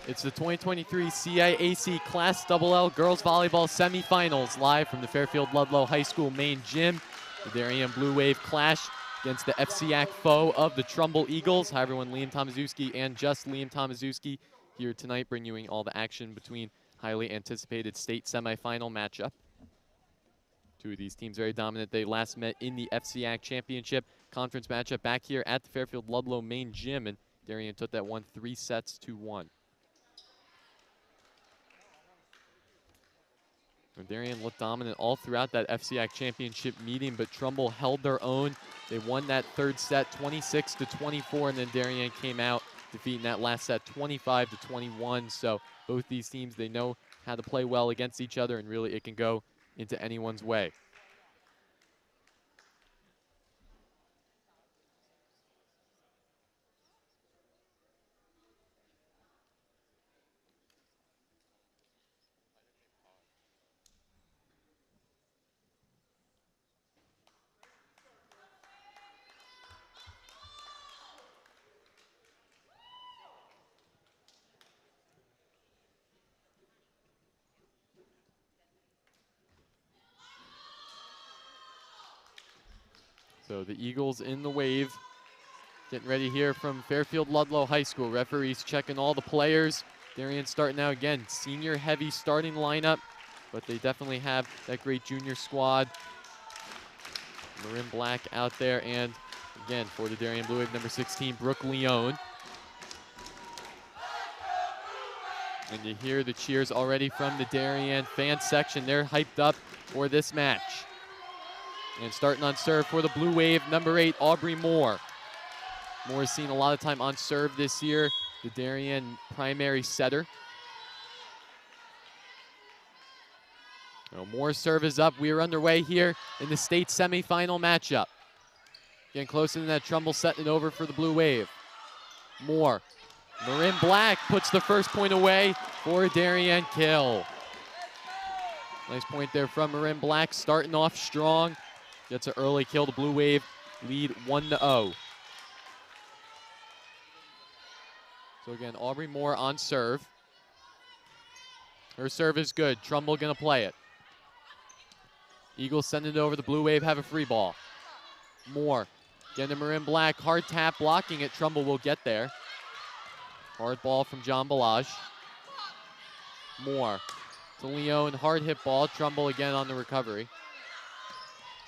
It's the 2023 CIAC Class LL Girls Volleyball Semifinals, live from the Fairfield Ludlow High School main gym. The Darien Blue Wave clash against the FCIAC foe of the Trumbull Eagles. Hi everyone, Liam Tomaszewski and just Liam Tomaszewski here tonight, bringing you all the action between highly anticipated state semifinal matchup. Two of these teams very dominant. They last met in the FCIAC Championship conference matchup back here at the Fairfield Ludlow main gym, and Darien took that one 3-1. Darien looked dominant all throughout that FCIAC Championship meeting, but Trumbull held their own. They won that third set 26-24, and then Darien came out defeating that last set 25-21. So both these teams, they know how to play well against each other, and really it can go into anyone's way. So the Eagles in the wave, getting ready here from Fairfield Ludlow High School. Referees checking all the players. Darien starting out again, senior heavy starting lineup, but they definitely have that great junior squad. Marin Black out there, and again for the Darien Blue Wave, number 16, Brooke Leone. And you hear the cheers already from the Darien fan section. They're hyped up for this match. And starting on serve for the Blue Wave, number 8, Aubrey Moore. Moore has seen a lot of time on serve this year, the Darien primary setter. So Moore's serve is up. We are underway here in the state semifinal matchup. Getting closer to that, Trumbull setting it over for the Blue Wave. Moore. Marin Black puts the first point away for a Darien kill. Nice point there from Marin Black, starting off strong. Gets an early kill. The Blue Wave lead 1-0. So again, Aubrey Moore on serve. Her serve is good. Trumbull gonna play it. Eagles send it over. The Blue Wave have a free ball. Moore getting to Marin Black. Hard tap, blocking it. Trumbull will get there. Hard ball from John Balaj. Moore to Leone. Hard hit ball. Trumbull again on the recovery.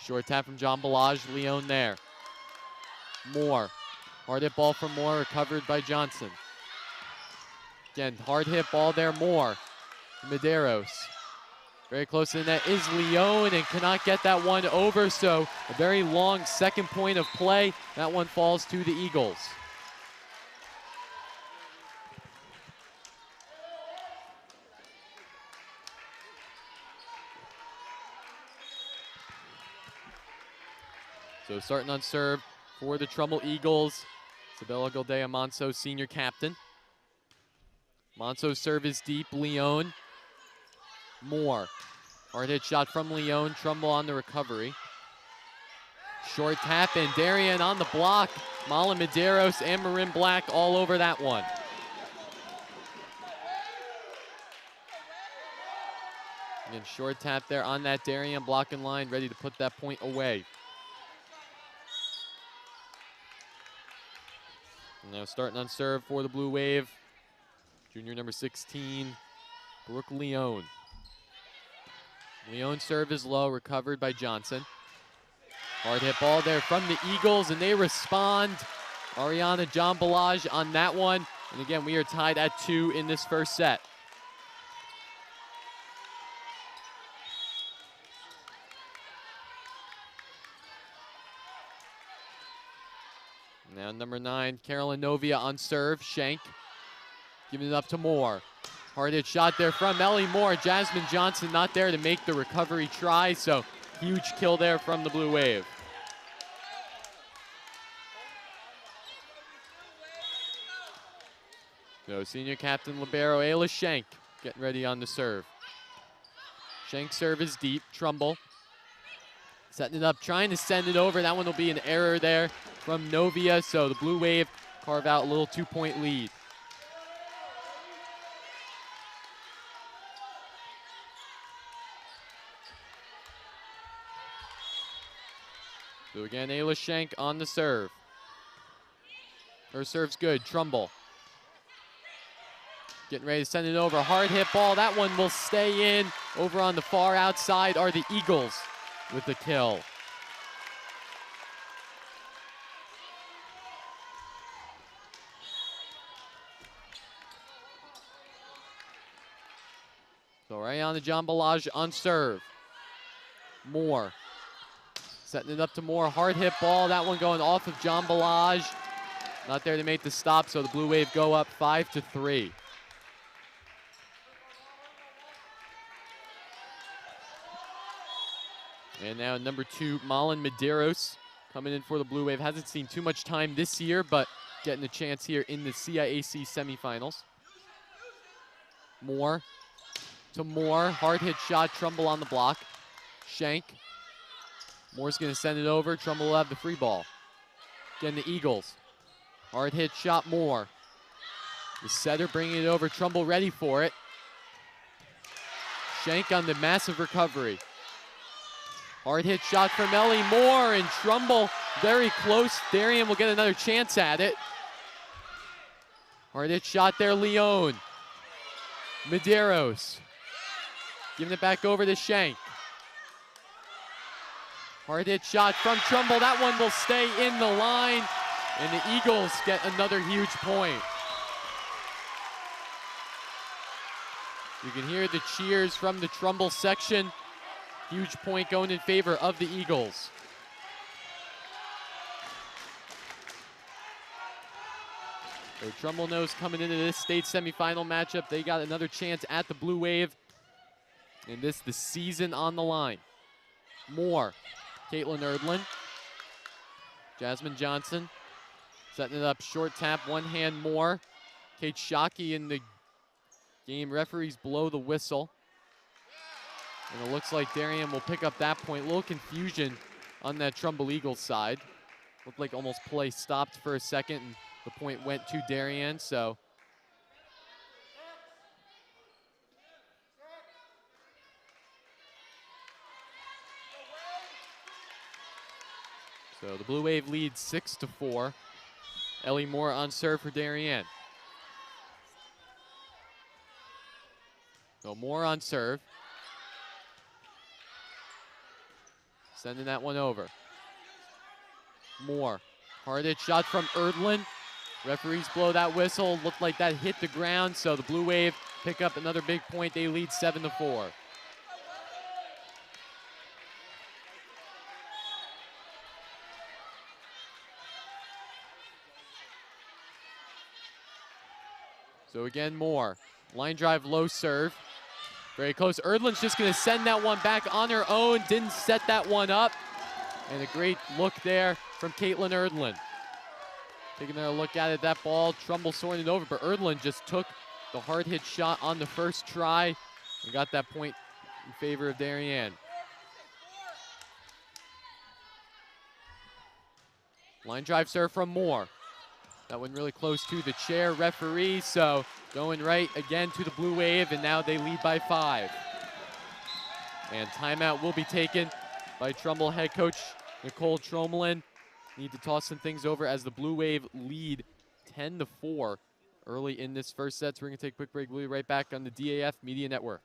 Short tap from John Balaj. Leone there. Moore. Hard hit ball from Moore, recovered by Johnson. Again, hard hit ball there, Moore. Medeiros. Very close to the net is Leone, and cannot get that one over, so a very long second point of play. That one falls to the Eagles. So starting on serve for the Trumbull Eagles, Isabella Goldea Monso, senior captain. Monso's serve is deep, Leone. Moore. Hard hit shot from Leone, Trumbull on the recovery. Short tap, and Darien on the block. Mala Medeiros and Marin Black all over that one. And short tap there on that Darien blocking line, ready to put that point away. Now starting on serve for the Blue Wave, junior number 16, Brooke Leone. Leone's serve is low, recovered by Johnson. Hard hit ball there from the Eagles, and they respond. Ariana John Balaj on that one. And again, we are tied at 2 in this first set. Now number 9, Carolyn Novia on serve. Shank giving it up to Moore. Hard hit shot there from Ellie Moore. Jasmine Johnson not there to make the recovery try, so huge kill there from the Blue Wave. So senior captain libero Ayla Shank getting ready on the serve. Shank's serve is deep. Trumbull setting it up, trying to send it over. That one will be an error there from Novia, so the Blue Wave carve out a little 2-point lead. So again, Ayla Schenk on the serve. Her serve's good. Trumbull getting ready to send it over. Hard hit ball. That one will stay in. Over on the far outside are the Eagles with the kill. So right on the John Balaj on serve. Moore setting it up to Moore. Hard hit ball. That one going off of John Balaj. Not there to make the stop, so the Blue Wave go up 5-3. And now number 2, Malin Medeiros coming in for the Blue Wave. Hasn't seen too much time this year, but getting a chance here in the CIAC semifinals. Moore to Moore. Hard hit shot. Trumbull on the block. Schenk. Moore's going to send it over. Trumbull will have the free ball. Again, the Eagles. Hard hit shot. Moore. The setter bringing it over. Trumbull ready for it. Schenk on the massive recovery. Hard hit shot from Ellie Moore, and Trumbull very close. Darien will get another chance at it. Hard hit shot there, Leone. Medeiros giving it back over to Schenk. Hard hit shot from Trumbull. That one will stay in the line, and the Eagles get another huge point. You can hear the cheers from the Trumbull section. Huge point going in favor of the Eagles. So Trumbull knows coming into this state semifinal matchup, they got another chance at the Blue Wave. And this, the season on the line. Moore, Caitlin Erdlin, Jasmine Johnson, setting it up, short tap, one hand Moore. Kate Shockey in the game. Referees blow the whistle. And it looks like Darien will pick up that point. A little confusion on that Trumbull Eagles side. Looked like almost play stopped for a second and the point went to Darien, so. So the Blue Wave leads 6-4. Ellie Moore on serve for Darien. So Moore on serve. Sending that one over. Moore. Hard hit shot from Erdlin. Referees blow that whistle. Looked like that hit the ground, so the Blue Wave pick up another big point. They lead 7-4. So again, Moore. Line drive, low serve. Very close. Erdlin's just going to send that one back on her own. Didn't set that one up. And a great look there from Caitlin Erdlin. Taking another look at it. That ball, Trumbull sorting it over, but Erdlin just took the hard hit shot on the first try and got that point in favor of Darien. Line drive serve from Moore. That one really close to the chair referee, so going right again to the Blue Wave, and now they lead by 5. And timeout will be taken by Trumbull head coach Nicole Tromelin. Need to toss some things over as the Blue Wave lead 10-4 early in this first set. So we're going to take a quick break. We'll be right back on the DAF Media Network.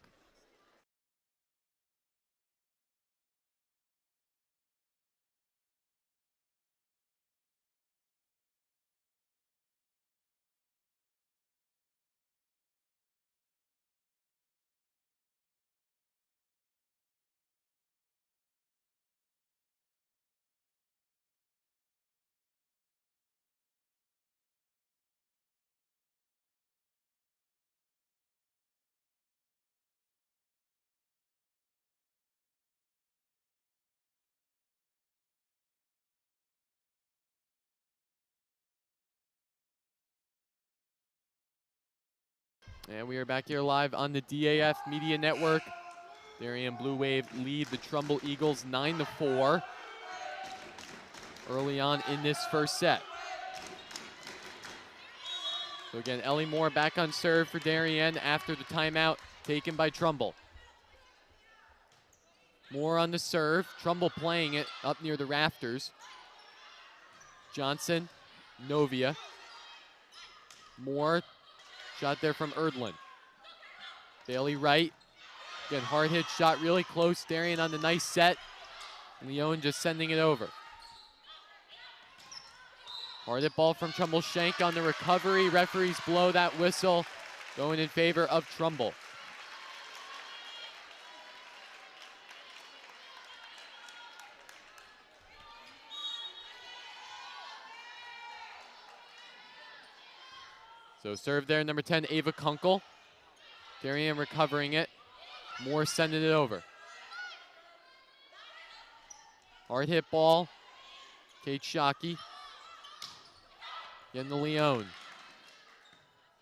And we are back here live on the DAF Media Network. Darien Blue Wave lead the Trumbull Eagles 9-4 early on in this first set. So again, Ellie Moore back on serve for Darien after the timeout taken by Trumbull. Moore on the serve. Trumbull playing it up near the rafters. Johnson, Novia. Moore, shot there from Erdlin. Bailey right. Again, hard hit shot, really close. Darien on the nice set. Leone just sending it over. Hard hit ball from Trumbull. Shank on the recovery. Referees blow that whistle, going in favor of Trumbull. So serve there, number 10, Ava Kunkel. Darien recovering it. Moore sending it over. Hard hit ball. Kate Shockey. Getting the Leone.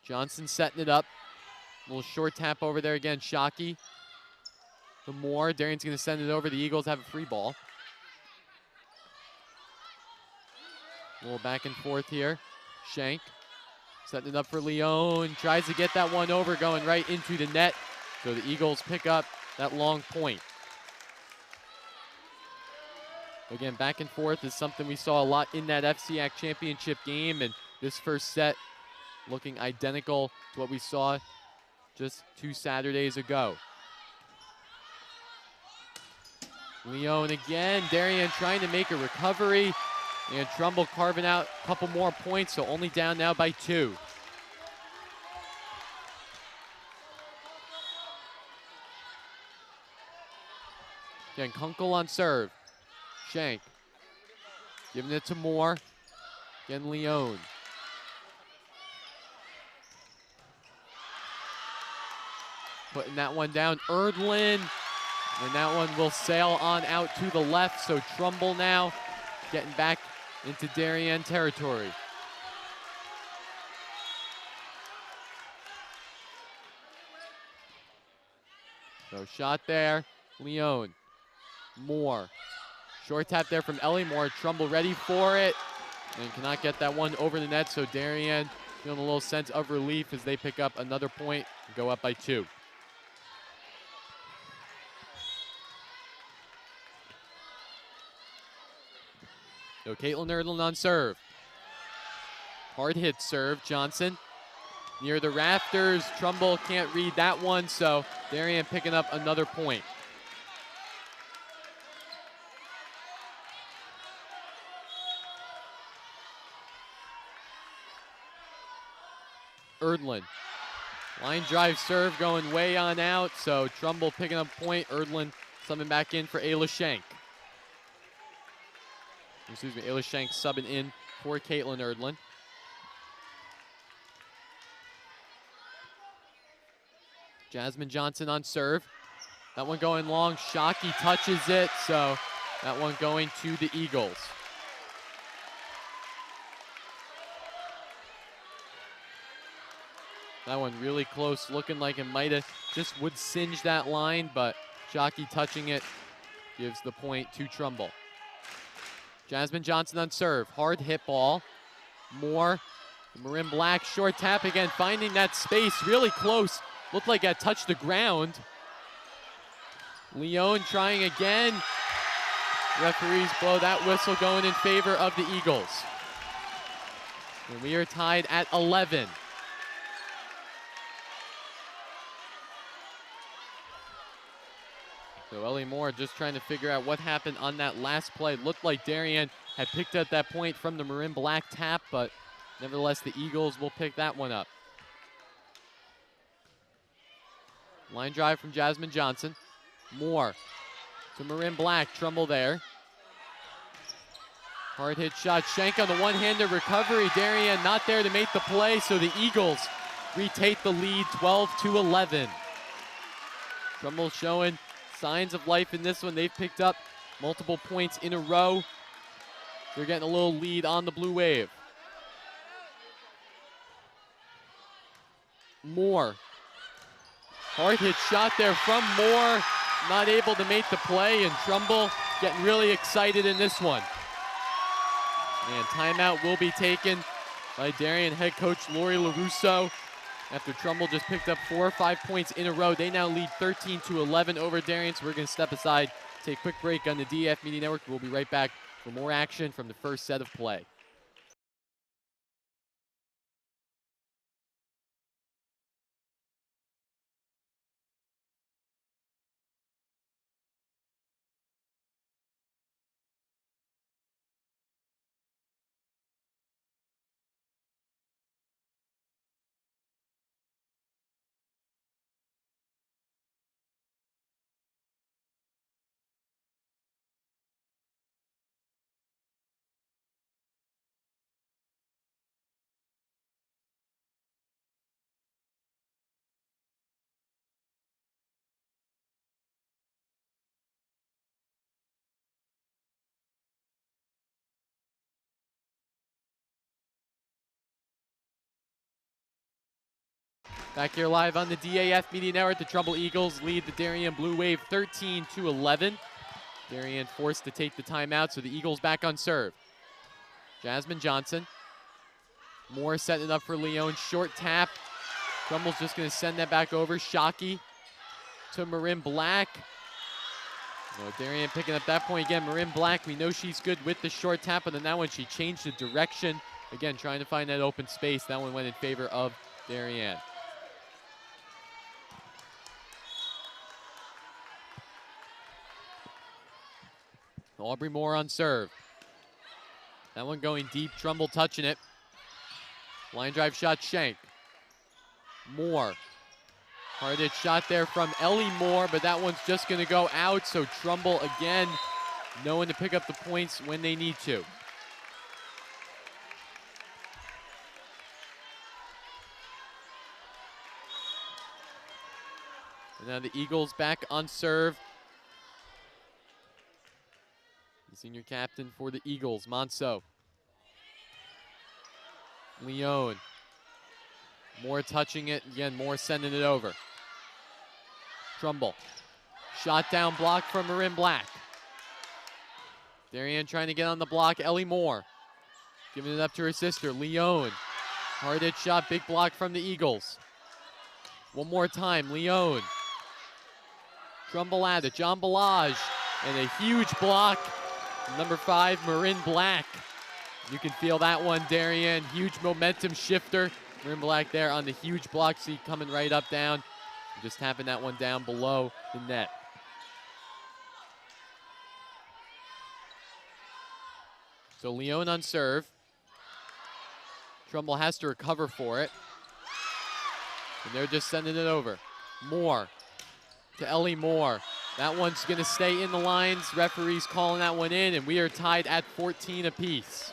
Johnson setting it up. Little short tap over there again. Shockey. The Moore. Darien's going to send it over. The Eagles have a free ball. A little back and forth here. Shank. Setting it up for Leone. Tries to get that one over, going right into the net. So the Eagles pick up that long point. Again, back and forth is something we saw a lot in that FCIAC championship game. And this first set looking identical to what we saw just 2 Saturdays ago. Leone again. Darien trying to make a recovery. And Trumbull carving out a couple more points, so only down now by 2. Again, Kunkel on serve. Shank. Giving it to Moore. Again, Leone. Putting that one down. Erdlin. And that one will sail on out to the left, so Trumbull now getting back into Darien territory. So shot there, Leone. Moore. Short tap there from Ellie Moore. Trumbull ready for it and cannot get that one over the net, so Darien feeling a little sense of relief as they pick up another point and go up by 2. So Caitlin Erdlin on serve. Hard hit serve, Johnson. Near the rafters, Trumbull can't read that one, so Darien picking up another point. Erdlin. Line drive serve going way on out, so Trumbull picking up point. Erdlin subbing back in for Ayla Shank. Excuse me, Ayla Shank subbing in for Caitlin Erdlin. Jasmine Johnson on serve. That one going long. Shockey touches it, so that one going to the Eagles. That one really close, looking like it might have just would singe that line, but Shockey touching it gives the point to Trumbull. Jasmine Johnson on serve. Hard hit ball. Moore. Marin Black short tap again, finding that space really close. Looked like it touched the ground. Leone trying again. Referees blow that whistle, going in favor of the Eagles. And we are tied at 11. So Ellie Moore just trying to figure out what happened on that last play. Looked like Darien had picked up that point from the Marin Black tap, but nevertheless, the Eagles will pick that one up. Line drive from Jasmine Johnson. Moore to Marin Black. Trumbull there. Hard hit shot. Shank on the one-handed recovery. Darien not there to make the play, so the Eagles retake the lead 12-11. Trumbull showing signs of life in this one. They've picked up multiple points in a row. They're getting a little lead on the Blue Wave. Moore. Hard hit shot there from Moore. Not able to make the play, and Trumbull getting really excited in this one. And timeout will be taken by Darien head coach Lori LaRusso. After Trumbull just picked up 4 or 5 points in a row, they now lead 13-11 over Darien, so we're going to step aside Take a quick break on the DAF Media Network. We'll be right back for more action from the first set of play. Back here live on the DAF Media Network, the Trumbull Eagles lead the Darien Blue Wave 13-11. Darien forced to take the timeout, so the Eagles back on serve. Jasmine Johnson. Moore setting it up for Leon. Short tap. Trumbull's just going to send that back over. Shockey to Marin Black. No, Darien picking up that point again. Marin Black, we know she's good with the short tap, but on that one she changed the direction. Again, trying to find that open space. That one went in favor of Darien. Aubrey Moore on serve. That one going deep, Trumbull touching it. Line drive shot, Shank. Moore. Hard hit shot there from Ellie Moore, but that one's just gonna go out, so Trumbull again knowing to pick up the points when they need to. And now the Eagles back on serve. The senior captain for the Eagles, Monceau. Leon. Moore touching it. Again, Moore sending it over. Trumbull. Shot down block from Marin Black. Darien trying to get on the block. Ellie Moore. Giving it up to her sister, Leon. Hard hit shot, big block from the Eagles. One more time, Leon. Trumbull at it. John Balaj. And a huge block. Number 5, Marin Black. You can feel that one, Darien. Huge momentum shifter. Marin Black there on the huge block. See coming right up down. Just tapping that one down below the net. So Leon on serve. Trumbull has to recover for it. And they're just sending it over. Moore to Ellie Moore. That one's gonna stay in the lines. Referees calling that one in, and we are tied at 14 apiece.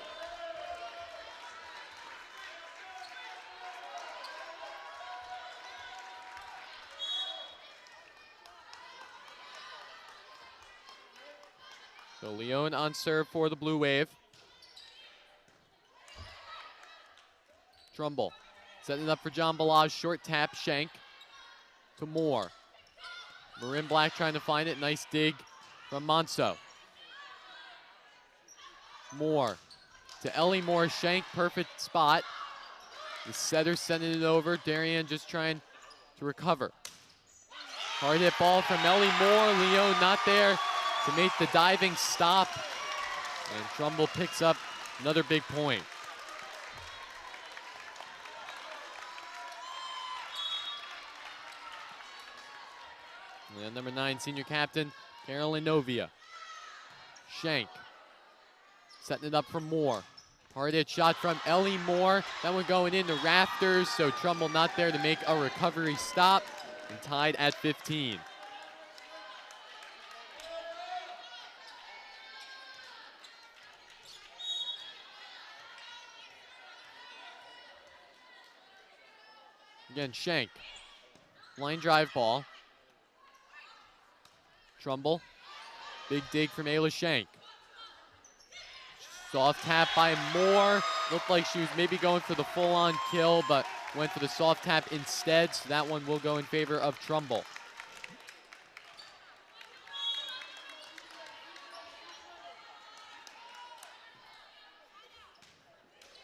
So Leon on serve for the Blue Wave. Trumbull setting it up for John Balaj. Short tap, Shank to Moore. Marin Black trying to find it. Nice dig from Monceau. Moore to Ellie Moore. Shank, perfect spot. The setter sending it over. Darien just trying to recover. Hard hit ball from Ellie Moore. Leon not there to make the diving stop. And Trumbull picks up another big point. And number 9, senior captain, Carolyn Novia. Shank. Setting it up for Moore. Hard hit shot from Ellie Moore. That one going into rafters, so Trumbull not there to make a recovery stop. And tied at 15. Again, Shank. Line drive ball. Trumbull. Big dig from Ayla Shank. Soft tap by Moore. Looked like she was maybe going for the full-on kill, but went for the soft tap instead, so that one will go in favor of Trumbull.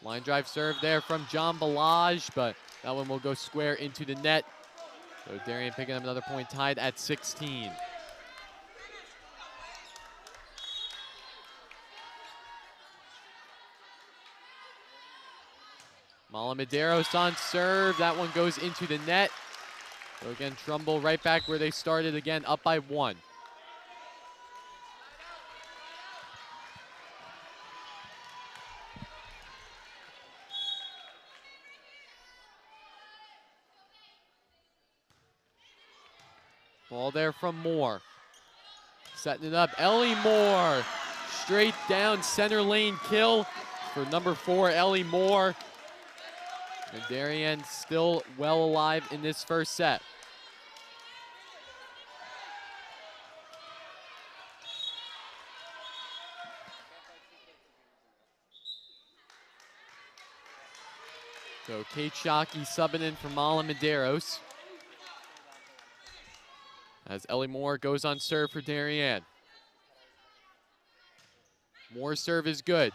Line drive serve there from John Balaj, but that one will go square into the net. So Darien picking up another point, tied at 16. Medeiros on serve. That one goes into the net. So again, Trumbull right back where they started again, up by 1. Ball there from Moore. Setting it up, Ellie Moore. Straight down center lane kill for number 4, Ellie Moore. And Darien still well alive in this first set. So Kate Shockey subbing in for Medeiros. As Ellie Moore goes on serve for Darien. Moore's serve is good.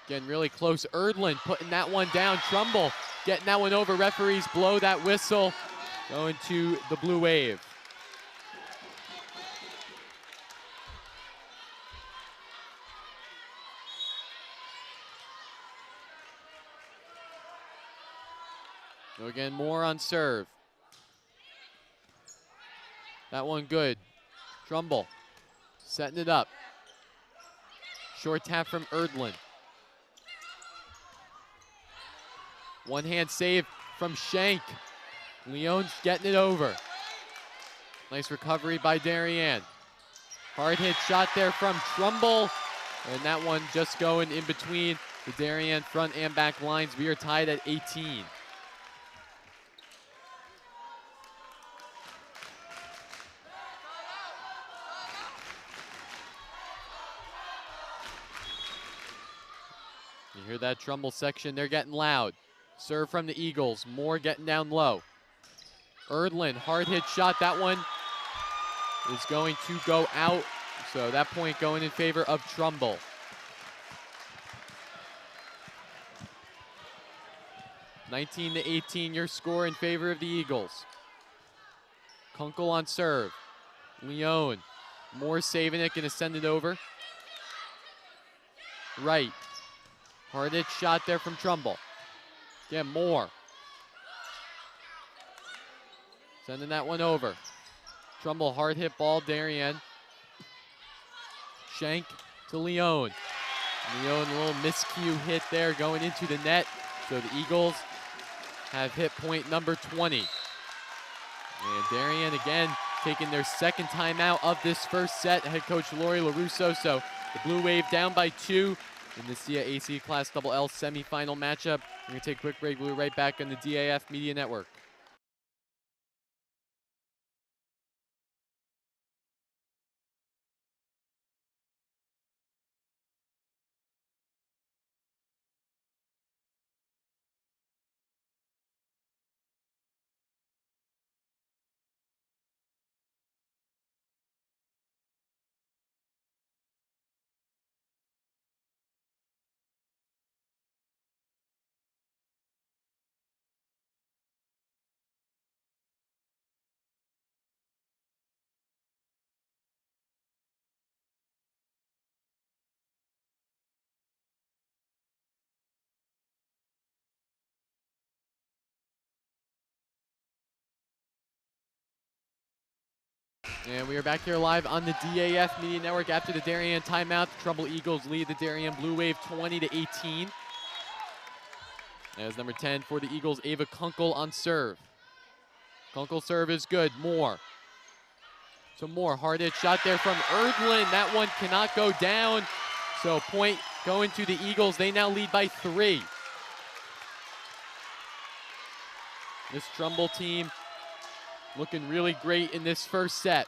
Again, really close. Erdlin putting that one down. Trumbull getting that one over. Referees blow that whistle. Going to the Blue Wave. So again, Moore on serve. That one good. Trumbull setting it up. Short tap from Erdlin. One hand save from Shank. Leon's getting it over. Nice recovery by Darien. Hard hit shot there from Trumbull. And that one just going in between the Darien front and back lines. We are tied at 18. You hear that Trumbull section, they're getting loud. Serve from the Eagles, Moore getting down low. Erdlin, hard hit shot, that one is going to go out. So that point going in favor of Trumbull. (19-18) your score in favor of the Eagles. Kunkel on serve. Leon, Moore saving it, gonna send it over. Right. Hard hit shot there from Trumbull. Again, Moore. Sending that one over. Trumbull, hard hit ball, Darien. Shank to Leon. Leon, a little miscue hit there going into the net. So the Eagles have hit point number 20. And Darien again taking their second timeout of this first set. Head coach Lori LaRusso. So the Blue Wave down by 2 in the CIAC Class LL semifinal matchup. We're going to take a quick break. We'll be right back on the DAF Media Network. And we are back here live on the DAF Media Network after the Darien timeout. The Trumbull Eagles lead the Darien Blue Wave 20-18. As number 10 for the Eagles, Ava Kunkel on serve. Kunkel serve is good. Moore. So Moore, hard hit shot there from Erdlin. That one cannot go down. So point going to the Eagles. They now lead by 3. This Trumbull team looking really great in this first set.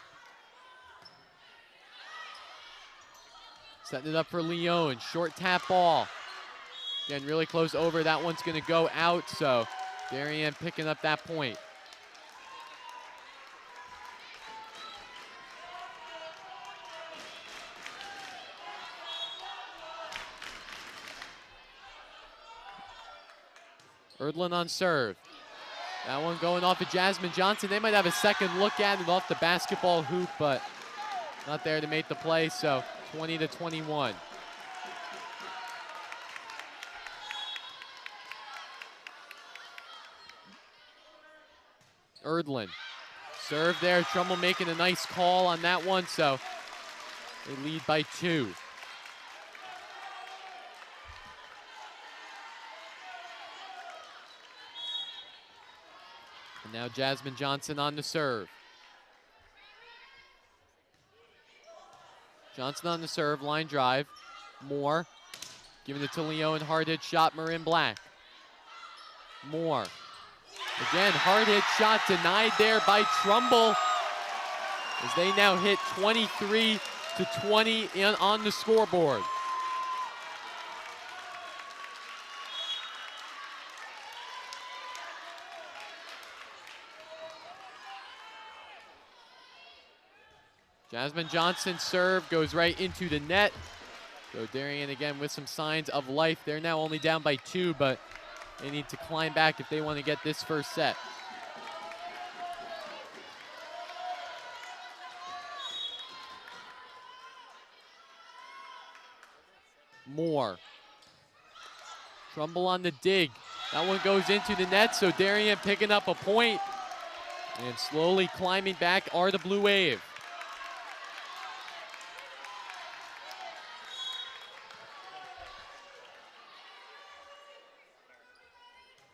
Setting it up for Leon, short tap ball. Again, really close over, that one's gonna go out, so Darien picking up that point. Erdlin on serve. That one going off of Jasmine Johnson. They might have a second look at it off the basketball hoop, but not there to make the play, so 20-21. Erdlin. Serve there, Trumbull making a nice call on that one, so they lead by 2. And now Jasmine Johnson on the serve. Johnson on the serve, line drive. Moore, giving it to Leon, hard hit shot, Marin Black. Moore. Again, hard hit shot denied there by Trumbull, as they now hit 23-20 on the scoreboard. Jasmine Johnson's serve goes right into the net. So Darien again with some signs of life. They're now only down by 2, but they need to climb back if they want to get this first set. Moore. Trumbull on the dig. That one goes into the net, so Darien picking up a point. And slowly climbing back are the Blue Wave.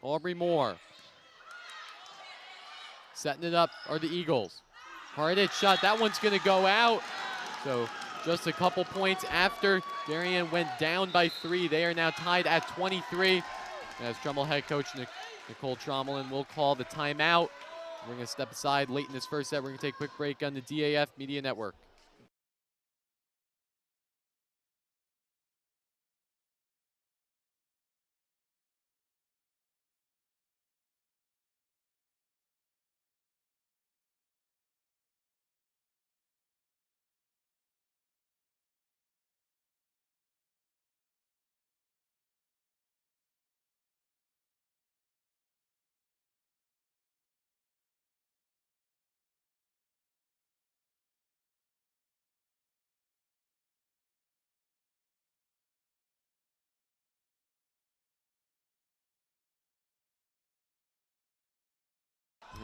Aubrey Moore. Setting it up are the Eagles. Hard hit shot, that one's gonna go out. So just a couple points after Darien went down by 3. They are now tied at 23. As Trumbull head coach Nicole Trommelin will call the timeout. We're gonna step aside late in this first set. We're gonna take a quick break on the DAF Media Network.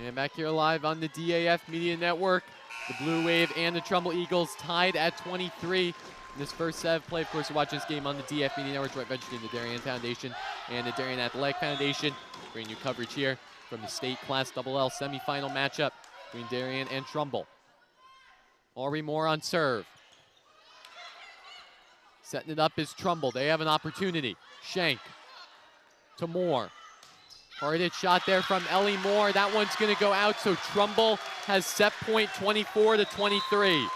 And back here live on the DAF Media Network, the Blue Wave and the Trumbull Eagles tied at 23 in this first set of play. Of course, you watch this game on the DAF Media Network, right registered in the Darien Foundation and the Darien Athletic Foundation. Bringing you coverage here from the state Class LL semifinal matchup between Darien and Trumbull. Aubrey Moore on serve. Setting it up is Trumbull. They have an opportunity. Shank to Moore. Hard hit shot there from Ellie Moore. That one's gonna go out, so Trumbull has set point 24-23.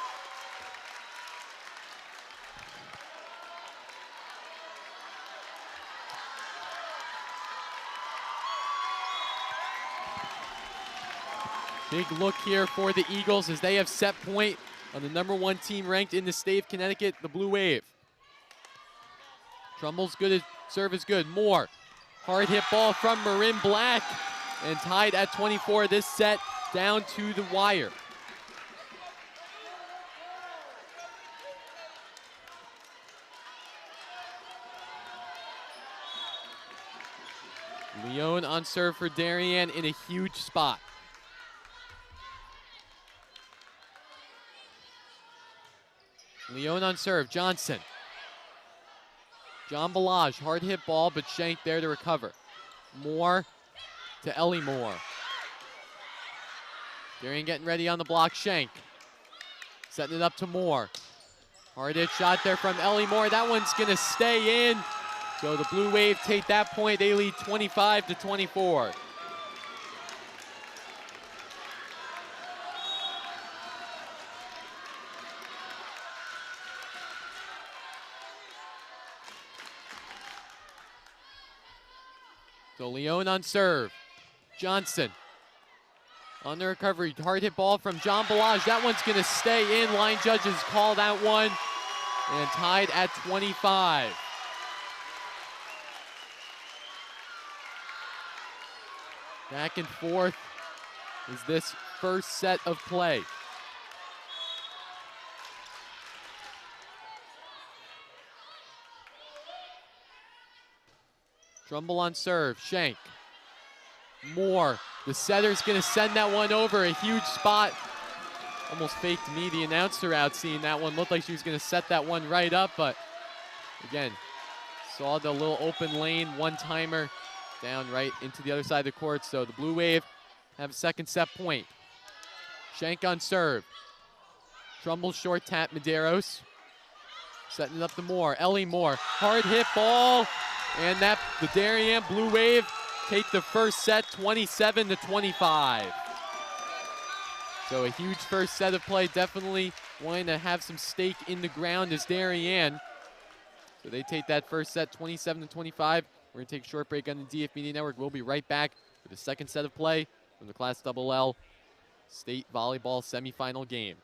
Big look here for the Eagles as they have set point on the #1 team ranked in the state of Connecticut, the Blue Wave. Trumbull's good, serve is good. Moore. Hard hit ball from Marin Black, and tied at 24 this set, down to the wire. Leon on serve for Darien in a huge spot. Leon on serve, Johnson. John Balaj, hard hit ball, but Shank there to recover. Moore to Ellie Moore. Darien getting ready on the block, Shank. Setting it up to Moore. Hard hit shot there from Ellie Moore. That one's gonna stay in. So the Blue Wave take that point. They lead 25-24. So Leon on serve. Johnson on the recovery. Hard hit ball from John Balaj. That one's gonna stay in. Line judges call that one. And tied at 25. Back and forth is this first set of play. Trumbull on serve, Shank. Moore, the setter's gonna send that one over, a huge spot. Almost faked me, the announcer, out seeing that one. Looked like she was gonna set that one right up, but again, saw the little open lane, one-timer down right into the other side of the court. So the Blue Wave have a second set point. Shank on serve. Trumbull short tap, Medeiros. Setting it up to Moore, Ellie Moore. Hard hit ball, and that the Darien Blue Wave take the first set 27-25. So a huge first set of play, definitely wanting to have some stake in the ground as Darien. So they take that first set 27-25. We're gonna take a short break on the DAF Media Network. We'll be right back with the second set of play from the Class LL State Volleyball semifinal game.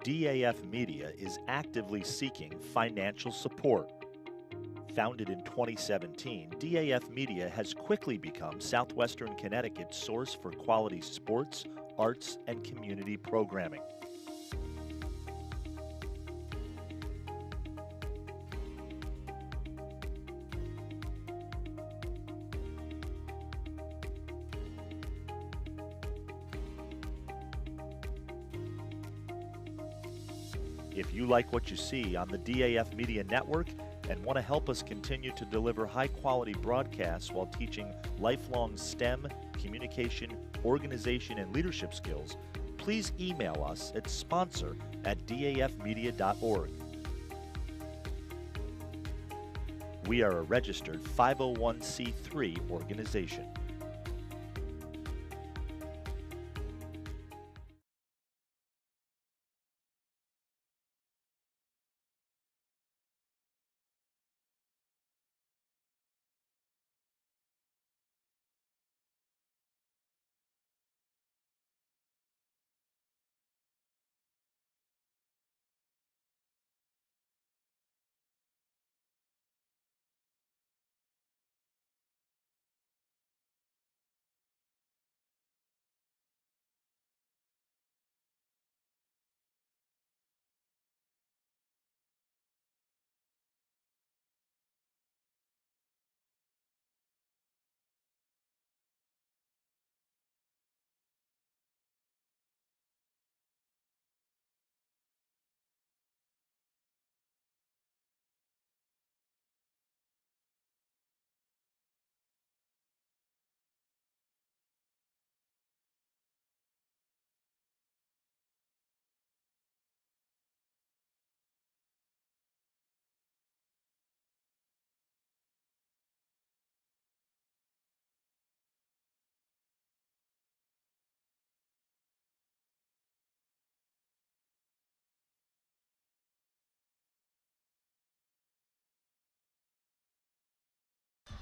DAF Media is actively seeking financial support. Founded in 2017, DAF Media has quickly become Southwestern Connecticut's source for quality sports, arts, and community programming. If you like what you see on the DAF Media Network and want to help us continue to deliver high-quality broadcasts while teaching lifelong STEM, communication, organization, and leadership skills, please email us at sponsor@dafmedia.org. We are a registered 501c3 organization.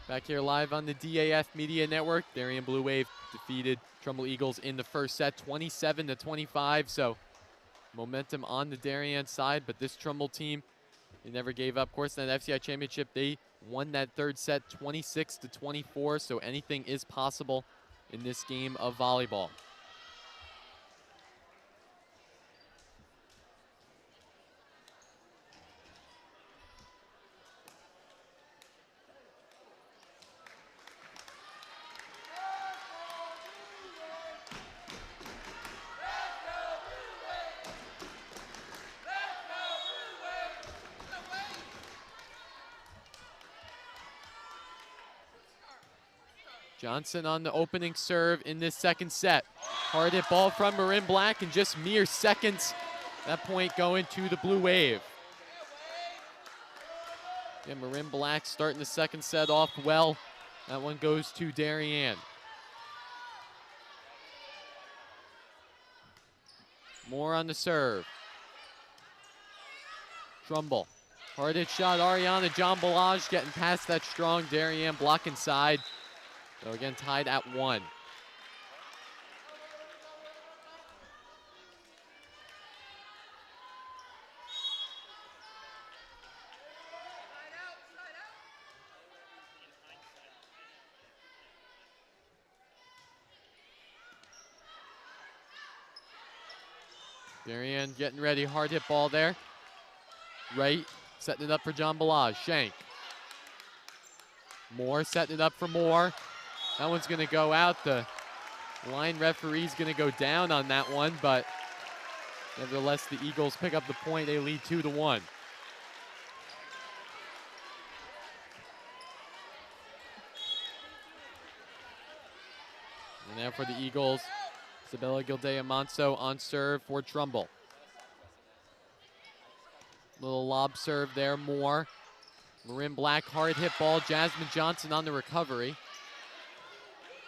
Back here live on the DAF Media Network. Darien Blue Wave defeated Trumbull Eagles in the first set, 27-25. So momentum on the Darien side, but this Trumbull team, they never gave up. Of course, in that FCI championship, they won that third set 26-24. So anything is possible in this game of volleyball. Johnson on the opening serve in this second set. Hard hit ball from Marin Black, and just mere seconds, that point going to the Blue Wave. And Marin Black starting the second set off well. That one goes to Darien. Moore on the serve. Trumbull. Hard hit shot, Ariana John Balaj getting past that strong Darien block inside. So again, tied at 1. Darien getting ready, hard hit ball there. Right, setting it up for John Balaj, Shank. Moore setting it up for Moore. That one's gonna go out. The line referee's gonna go down on that one, but nevertheless, the Eagles pick up the point. They lead 2-1. And now for the Eagles, Isabella Gildea-Monso on serve for Trumbull. Little lob serve there, Moore. Marin Black, hard hit ball. Jasmine Johnson on the recovery.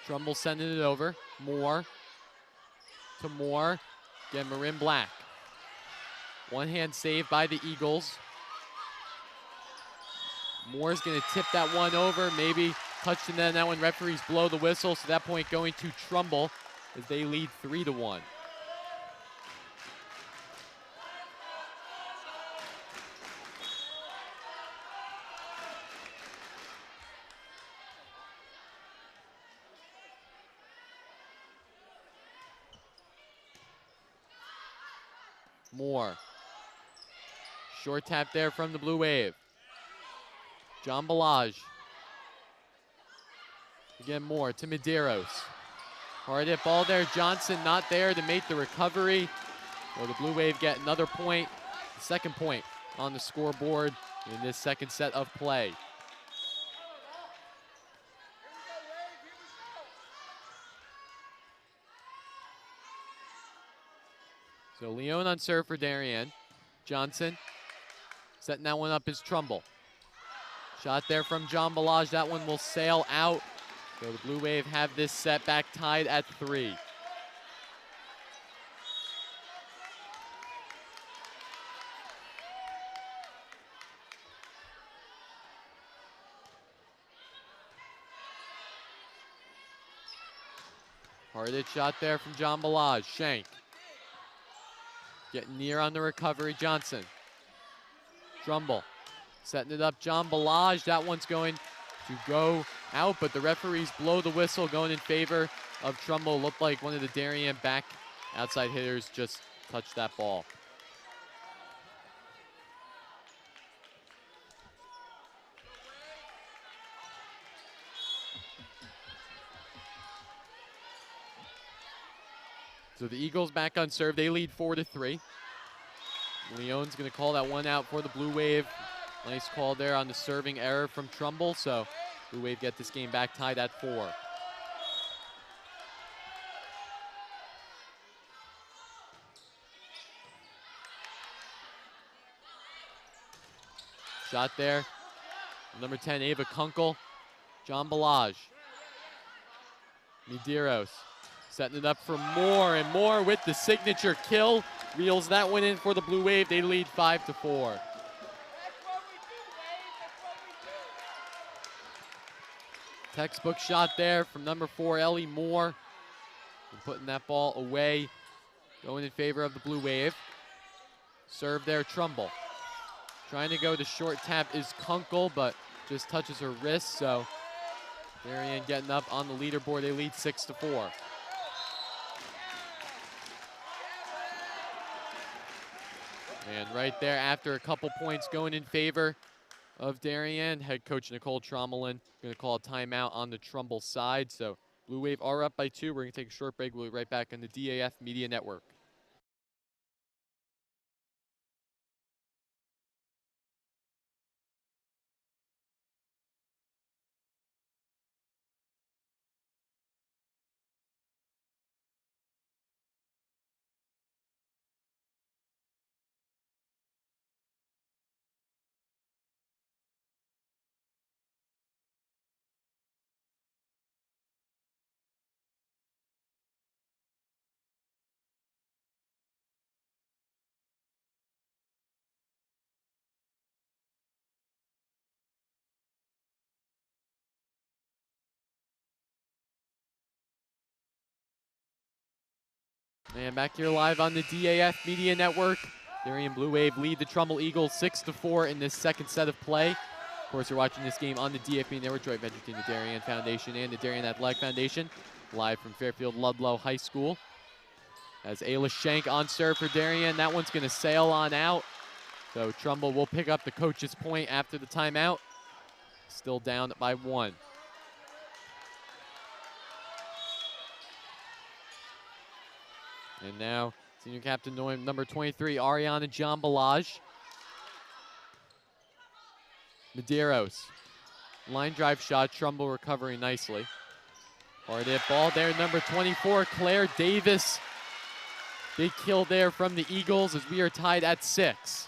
Trumbull sending it over. Moore to Moore. Again, Marin Black. One hand save by the Eagles. Moore's gonna tip that one over. Maybe touched in that one. Referees blow the whistle. So that point going to Trumbull as they lead 3-1. Moore. Short tap there from the Blue Wave. John Balaj. Again, Moore to Medeiros. Hard hit ball there. Johnson not there to make the recovery. So the Blue Wave get another point, the second point on the scoreboard in this second set of play. So Leon on serve for Darien. Johnson setting that one up is Trumbull. Shot there from John Balaj. That one will sail out. So the Blue Wave have this set back tied at 3. Hard hit shot there from John Balaj. Shank. Getting near on the recovery, Johnson. Trumbull setting it up, John Balaj. That one's going to go out, but the referees blow the whistle going in favor of Trumbull. Looked like one of the Darien back outside hitters just touched that ball. So the Eagles back on serve. They lead 4-3. Leon's going to call that one out for the Blue Wave. Nice call there on the serving error from Trumbull. So Blue Wave get this game back tied at 4. Shot there. Number 10, Ava Kunkel. John Balaj. Medeiros setting it up for Moore, and Moore with the signature kill. Reels that one in for the Blue Wave. They lead 5-4. Textbook shot there from number 4, Ellie Moore. And putting that ball away, going in favor of the Blue Wave. Serve there, Trumbull. Trying to go to short tap is Kunkel, but just touches her wrist, so Darien getting up on the leaderboard. They lead 6-4. And right there, after a couple points going in favor of Darien, head coach Nicole Trommelin going to call a timeout on the Trumbull side. So Blue Wave are up by 2. We're going to take a short break. We'll be right back on the DAF Media Network. And back here live on the DAF Media Network. Darien Blue Wave lead the Trumbull Eagles 6-4 in this second set of play. Of course, you're watching this game on the DAF Media Network, joint venture between the Darien Foundation and the Darien Athletic Foundation, live from Fairfield Ludlow High School. As Ayla Shank on serve for Darien, that one's going to sail on out. So Trumbull will pick up the coach's point after the timeout. Still down by 1. And now, senior captain number 23, Ariana Jambalaj. Medeiros. Line drive shot, Trumbull recovering nicely. Hard hit ball there, number 24, Claire Davis. Big kill there from the Eagles as we are tied at 6.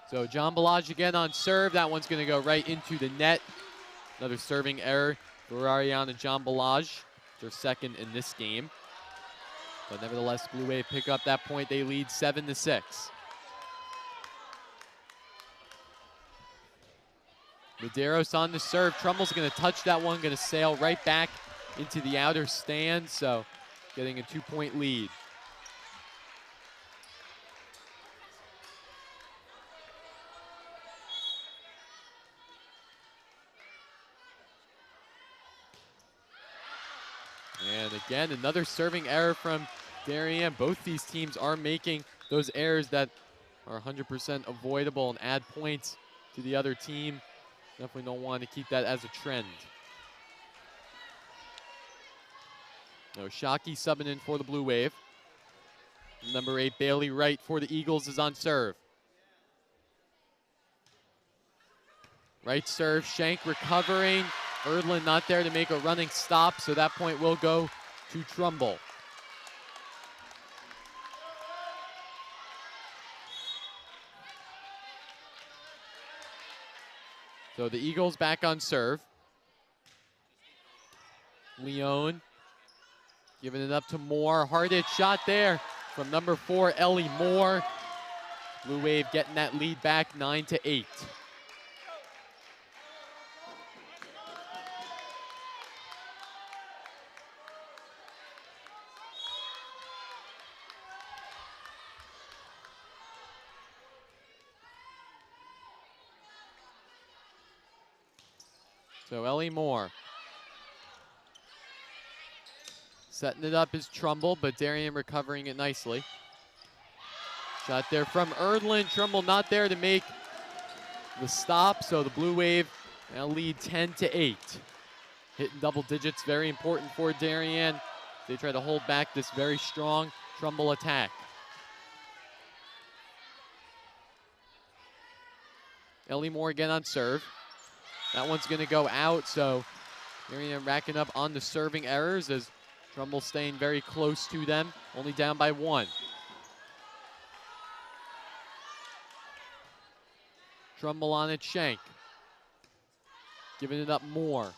So John Balaj again on serve. That one's going to go right into the net. Another serving error for Ariana John Balaj, their second in this game. But nevertheless, Blue Wave pick up that point. They lead 7-6. Medeiros on the serve. Trumbull's going to touch that one, going to sail right back into the outer stand. So getting a 2-point lead. And again, another serving error from Darien. Both these teams are making those errors that are 100% avoidable and add points to the other team. Definitely don't want to keep that as a trend. No, Shockey subbing in for the Blue Wave. Number 8, Bailey Wright for the Eagles is on serve. Right serve, Shank recovering. Erdlin not there to make a running stop, so that point will go to Trumbull. So the Eagles back on serve. Leone giving it up to Moore. Hard hit shot there from number 4, Ellie Moore. Blue Wave getting that lead back 9-8. So Ellie Moore. Setting it up is Trumbull, but Darien recovering it nicely. Shot there from Erdlin. Trumbull not there to make the stop, so the Blue Wave now lead 10-8. Hitting double digits, very important for Darien. They try to hold back this very strong Trumbull attack. Ellie Moore again on serve. That one's going to go out, so Darien racking up on the serving errors as Trumbull staying very close to them, only down by 1. Trumbull on it, Shank. Giving it up Moore.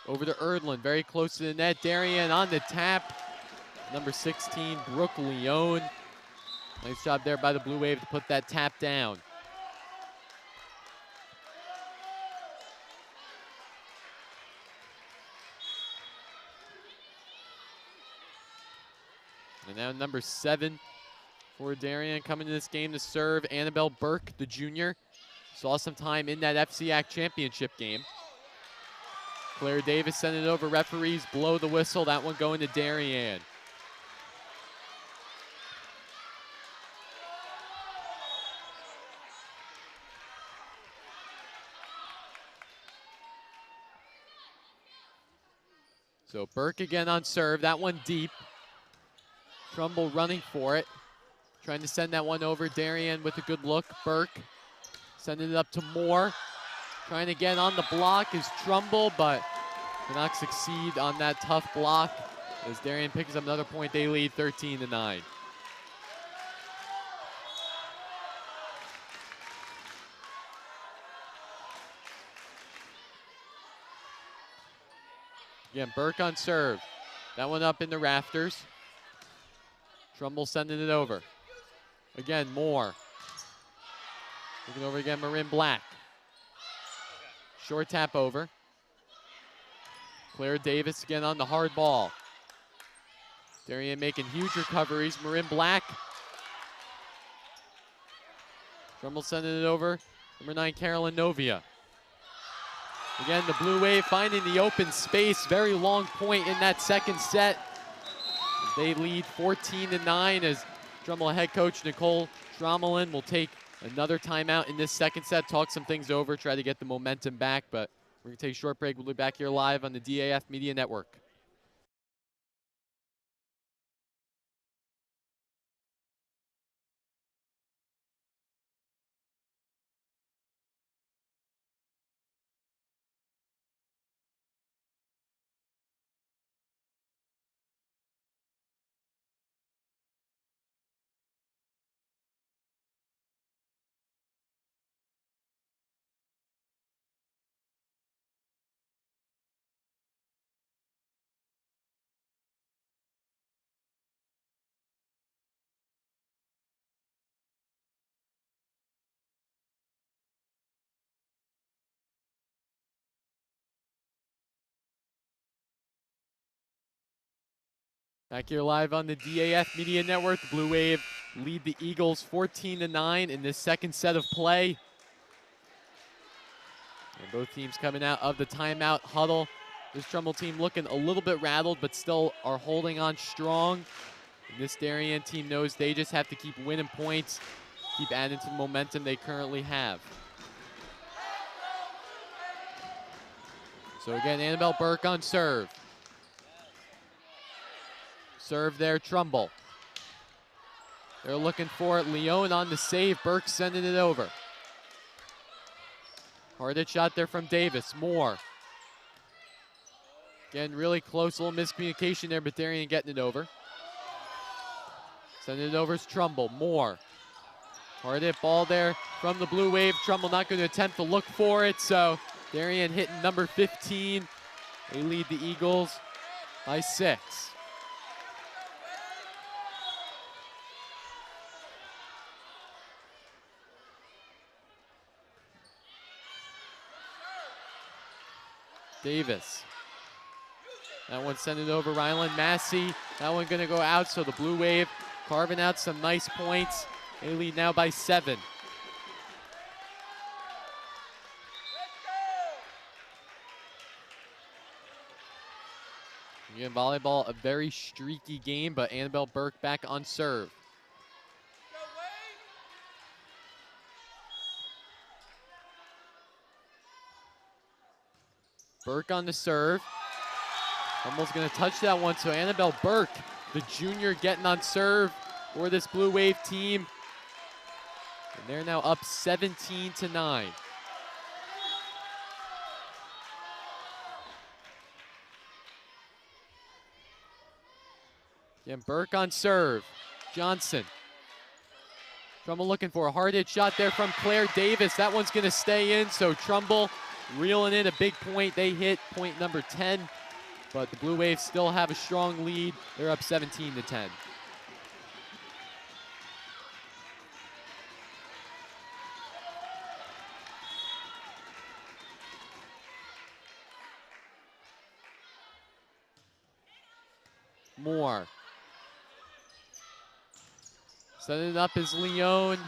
Over to Erdlin, very close to the net. Darien on the tap. Number 16, Brooke Leone. Nice job there by the Blue Wave to put that tap down. And now number 7 for Darien coming to this game to serve, Annabelle Burke, the junior. Saw some time in that FCIAC championship game. Claire Davis sent it over. Referees blow the whistle. That one going to Darien. So Burke again on serve. That one deep. Trumbull running for it. Trying to send that one over. Darien with a good look. Burke sending it up to Moore. Trying to get on the block is Trumbull, but cannot succeed on that tough block. As Darien picks up another point, they lead 13-9. Again, Burke on serve. That one up in the rafters. Trumbull sending it over. Again, Moore. Looking over again, Marin Black. Short tap over. Claire Davis again on the hard ball. Darien making huge recoveries. Marin Black. Trumbull sending it over. Number 9, Carolyn Novia. Again, the Blue Wave finding the open space. Very long point in that second set. They lead 14-9 as Trumbull head coach Nicole Tromelin will take another timeout in this second set, talk some things over, try to get the momentum back. But we're going to take a short break. We'll be back here live on the DAF Media Network. Back here live on the DAF Media Network. The Blue Wave lead the Eagles 14-9 in this second set of play. And both teams coming out of the timeout huddle. This Trumbull team looking a little bit rattled, but still are holding on strong. And this Darien team knows they just have to keep winning points, keep adding to the momentum they currently have. So again, Annabelle Burke on serve. Serve there, Trumbull. They're looking for it. Leone on the save. Burke sending it over. Hard hit shot there from Davis. Moore. Again, really close, a little miscommunication there, but Darien getting it over. Sending it over is Trumbull. Moore. Hard hit ball there from the Blue Wave. Trumbull not going to attempt to look for it, so Darien hitting number 15. They lead the Eagles by 6. Davis. That one sent it over. Ryland Massey. That one going to go out, so the Blue Wave carving out some nice points. They lead now by 7. Again, volleyball, a very streaky game, but Annabelle Burke back on serve. Burke on the serve. Almost going to touch that one, so Annabelle Burke, the junior, getting on serve for this Blue Wave team. And they're now up 17-9. Again, Burke on serve. Johnson. Trumbull looking for a hard hit shot there from Claire Davis. That one's going to stay in, so Trumbull reeling in a big point. They hit point number 10, but the Blue Waves still have a strong lead. They're up 17-10. Moore. Setting it up is Leone.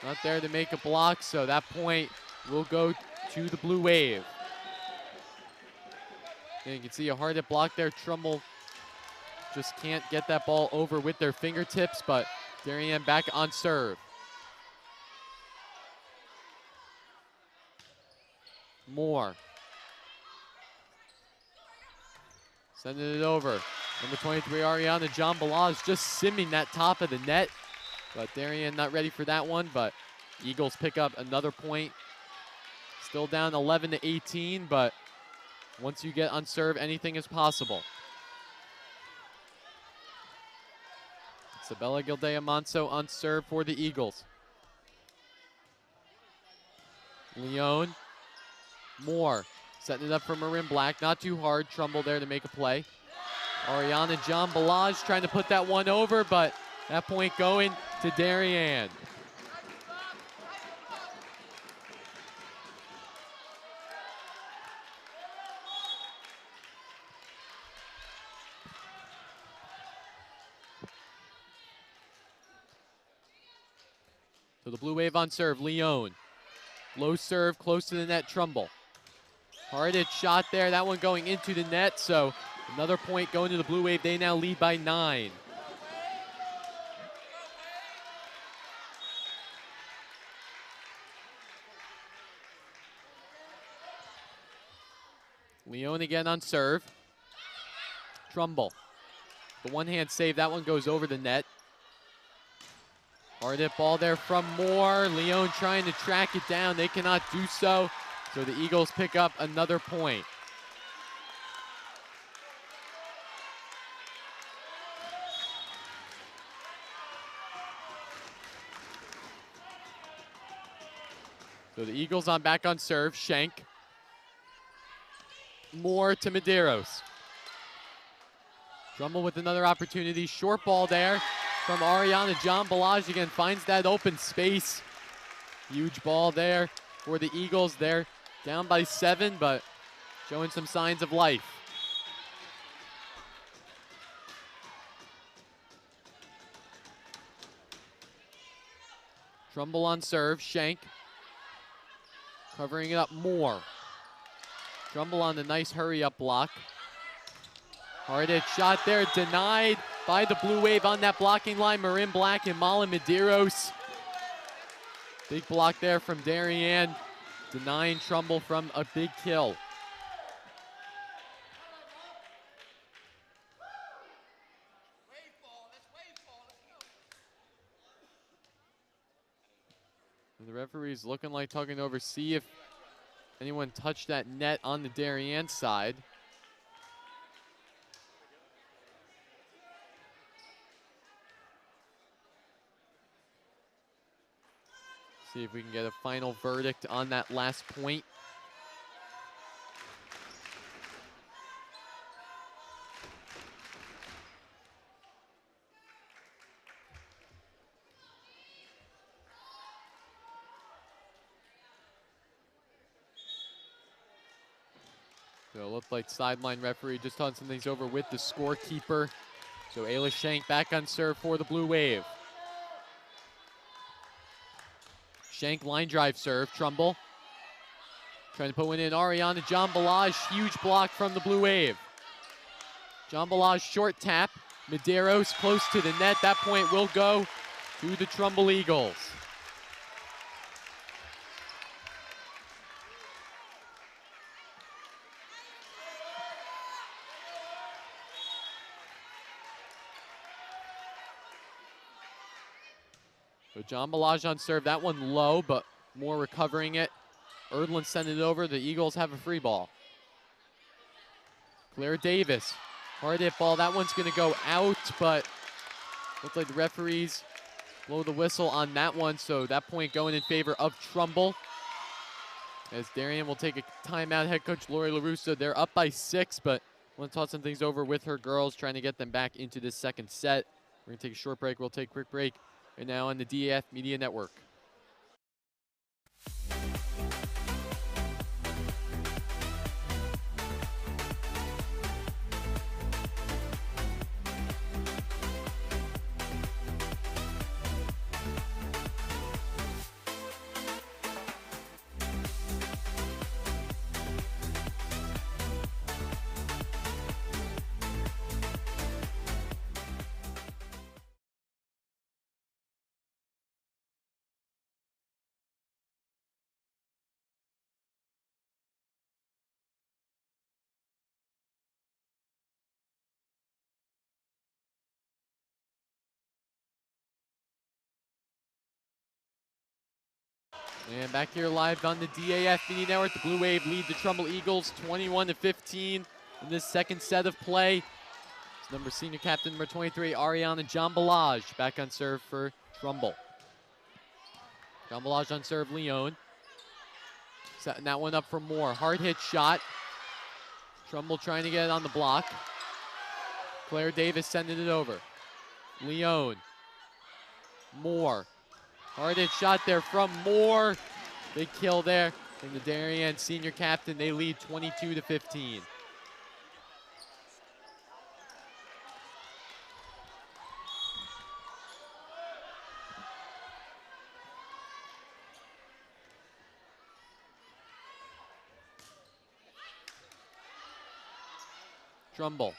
Not there to make a block, so that point will go to the Blue Wave. And you can see a hard hit block there. Trumbull just can't get that ball over with their fingertips, but Darien back on serve. Moore. Sending it over. Number 23, Ariana John Balaz just simming that top of the net. But Darien not ready for that one, but Eagles pick up another point. Still down 11-18, but once you get on serve, anything is possible. Isabella Gildea-Monso on serve for the Eagles. Leone. Moore. Setting it up for Marin Black. Not too hard. Trumbull there to make a play. Ariana John Balaj trying to put that one over, but that point going to Darien. So the Blue Wave on serve, Leone. Low serve, close to the net, Trumbull. Hard hit shot there, that one going into the net, so another point going to the Blue Wave. They now lead by 9. Leone again on serve. Trumbull. The one-hand save, that one goes over the net. Hard hit ball there from Moore. Leone trying to track it down. They cannot do so. So the Eagles pick up another point. So the Eagles back on serve. Schenk. Moore to Medeiros. Trumbull with another opportunity. Short ball there from Ariana. John Balaj again finds that open space. Huge ball there for the Eagles. They're down by 7, but showing some signs of life. Trumbull on serve. Schenk. Covering it up more. Trumbull on the nice hurry-up block. Hard hit shot there, denied by the Blue Wave on that blocking line. Marin Black and Malin Medeiros. Big block there from Darien, denying Trumbull from a big kill. And the referee's looking like tugging over, see if anyone touched that net on the Darien side. See if we can get a final verdict on that last point. So it looked like sideline referee just talking some things over with the scorekeeper. So Ayla Schenk back on serve for the Blue Wave. Schenk line drive serve, Trumbull. Trying to put one in, Ariana John Balaj, huge block from the Blue Wave. John Balaj short tap, Medeiros close to the net. That point will go to the Trumbull Eagles. So John Balaj on serve, that one low, but Moore recovering it. Erdlin sending it over, the Eagles have a free ball. Claire Davis, hard hit ball, that one's gonna go out, but looks like the referees blow the whistle on that one, so that point going in favor of Trumbull. As Darien will take a timeout, head coach Lori LaRusso, they're up by 6, but want to talk some things over with her girls, trying to get them back into this second set. We're gonna take a short break, we'll take a quick break. And now on the DAF Media Network. And back here live on the DAF Media Network, the Blue Wave lead the Trumbull Eagles 21-15 in this second set of play. It's senior captain number 23, Ariana John Balaj, back on serve for Trumbull. John Balaj on serve, Leone. Setting that one up for Moore. Hard hit shot. Trumbull trying to get it on the block. Claire Davis sending it over. Leone. Moore. Hard hit shot there from Moore. Big kill there from the Darien senior captain. They lead 22-15. Trumbull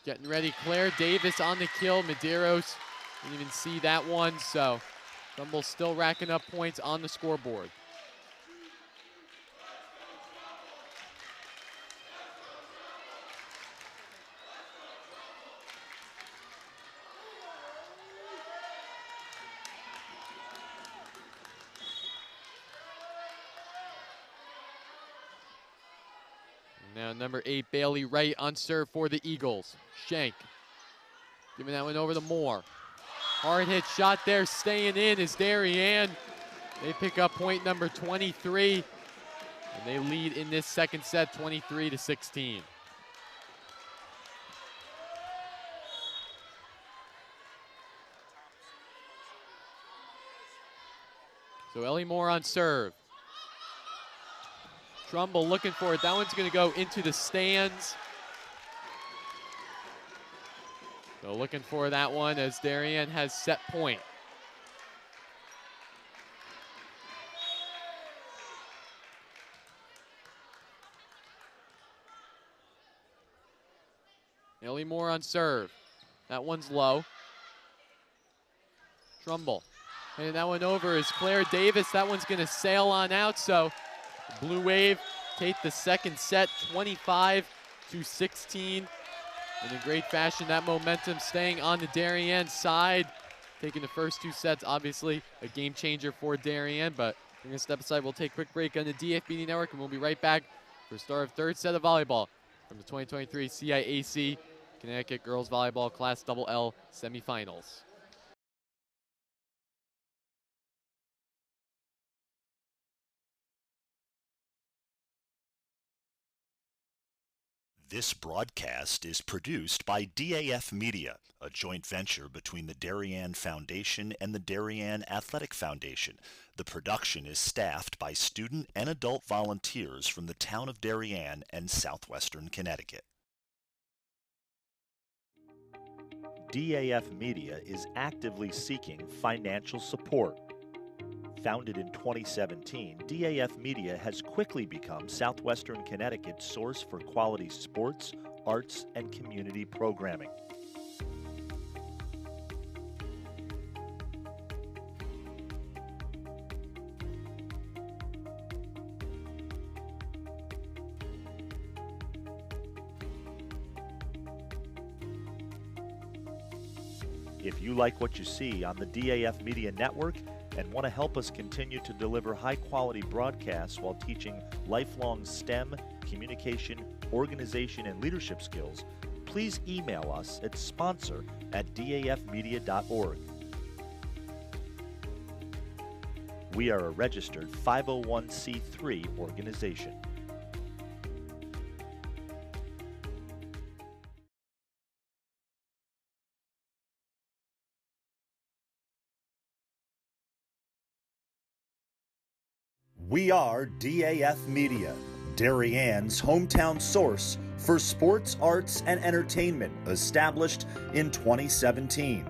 getting ready. Claire Davis on the kill. Medeiros didn't even see that one, so Trumbull still racking up points on the scoreboard. Now number 8, Bailey Wright on serve for the Eagles. Shank giving that one over to Moore. Hard hit shot there, staying in is Darien. They pick up point number 23, and they lead in this second set 23-16. So Ellie Moore on serve. Trumbull looking for it. That one's going to go into the stands. So looking for that one as Darien has set point. Ellie Moore on serve. That one's low. Trumbull. And that one over is Claire Davis. That one's going to sail on out. So Blue Wave take the second set 25-16. In a great fashion, that momentum staying on the Darien side. Taking the first 2 sets, obviously a game changer for Darien, but we're going to step aside. We'll take a quick break on the DAF Media Network, and we'll be right back for start of third set of volleyball from the 2023 CIAC Connecticut Girls Volleyball Class LL Semifinals. This broadcast is produced by DAF Media, a joint venture between the Darien Foundation and the Darien Athletic Foundation. The production is staffed by student and adult volunteers from the town of Darien and southwestern Connecticut. DAF Media is actively seeking financial support. Founded in 2017, DAF Media has quickly become southwestern Connecticut's source for quality sports, arts, and community programming. If you like what you see on the DAF Media Network and want to help us continue to deliver high-quality broadcasts while teaching lifelong STEM, communication, organization, and leadership skills, please email us at sponsor@dafmedia.org. We are a registered 501c3 organization. We are DAF Media, Darien's hometown source for sports, arts, and entertainment, established in 2017.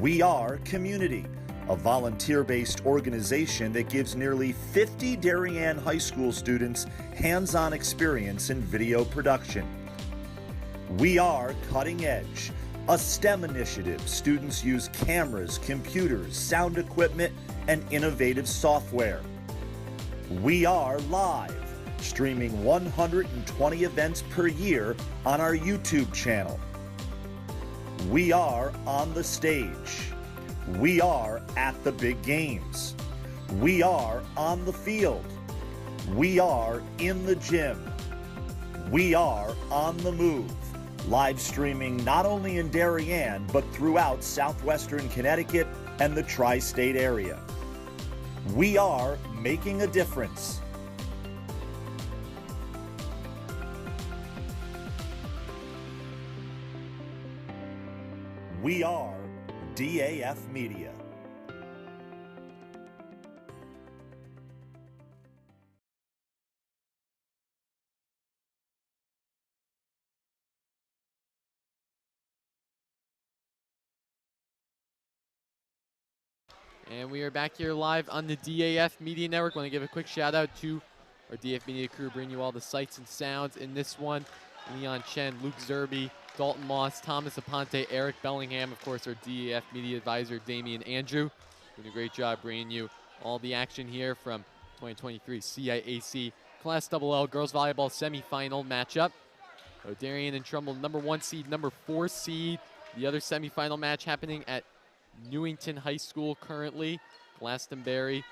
We are Community, a volunteer-based organization that gives nearly 50 Darien high school students hands-on experience in video production. We are Cutting Edge, a STEM initiative. Students use cameras, computers, sound equipment, and innovative software. We are Live, streaming 120 events per year on our YouTube channel. We are On the Stage. We are At the Big Games. We are On the Field. We are In the Gym. We are On the Move, live streaming not only in Darien, but throughout southwestern Connecticut and the tri-state area. We are making a difference. We are DAF Media. And we are back here live on the DAF Media Network. Want to give a quick shout out to our DAF Media crew, bringing you all the sights and sounds in this one. Leon Chen, Luke Zerby, Dalton Moss, Thomas Aponte, Eric Bellingham, of course, our DAF Media Advisor, Damian Andrew. Doing a great job bringing you all the action here from 2023 CIAC Class LL Girls Volleyball Semifinal matchup. So Darien and Trumbull, #1 seed, #4 seed. The other semifinal match happening at Newington High School currently. Glastonbury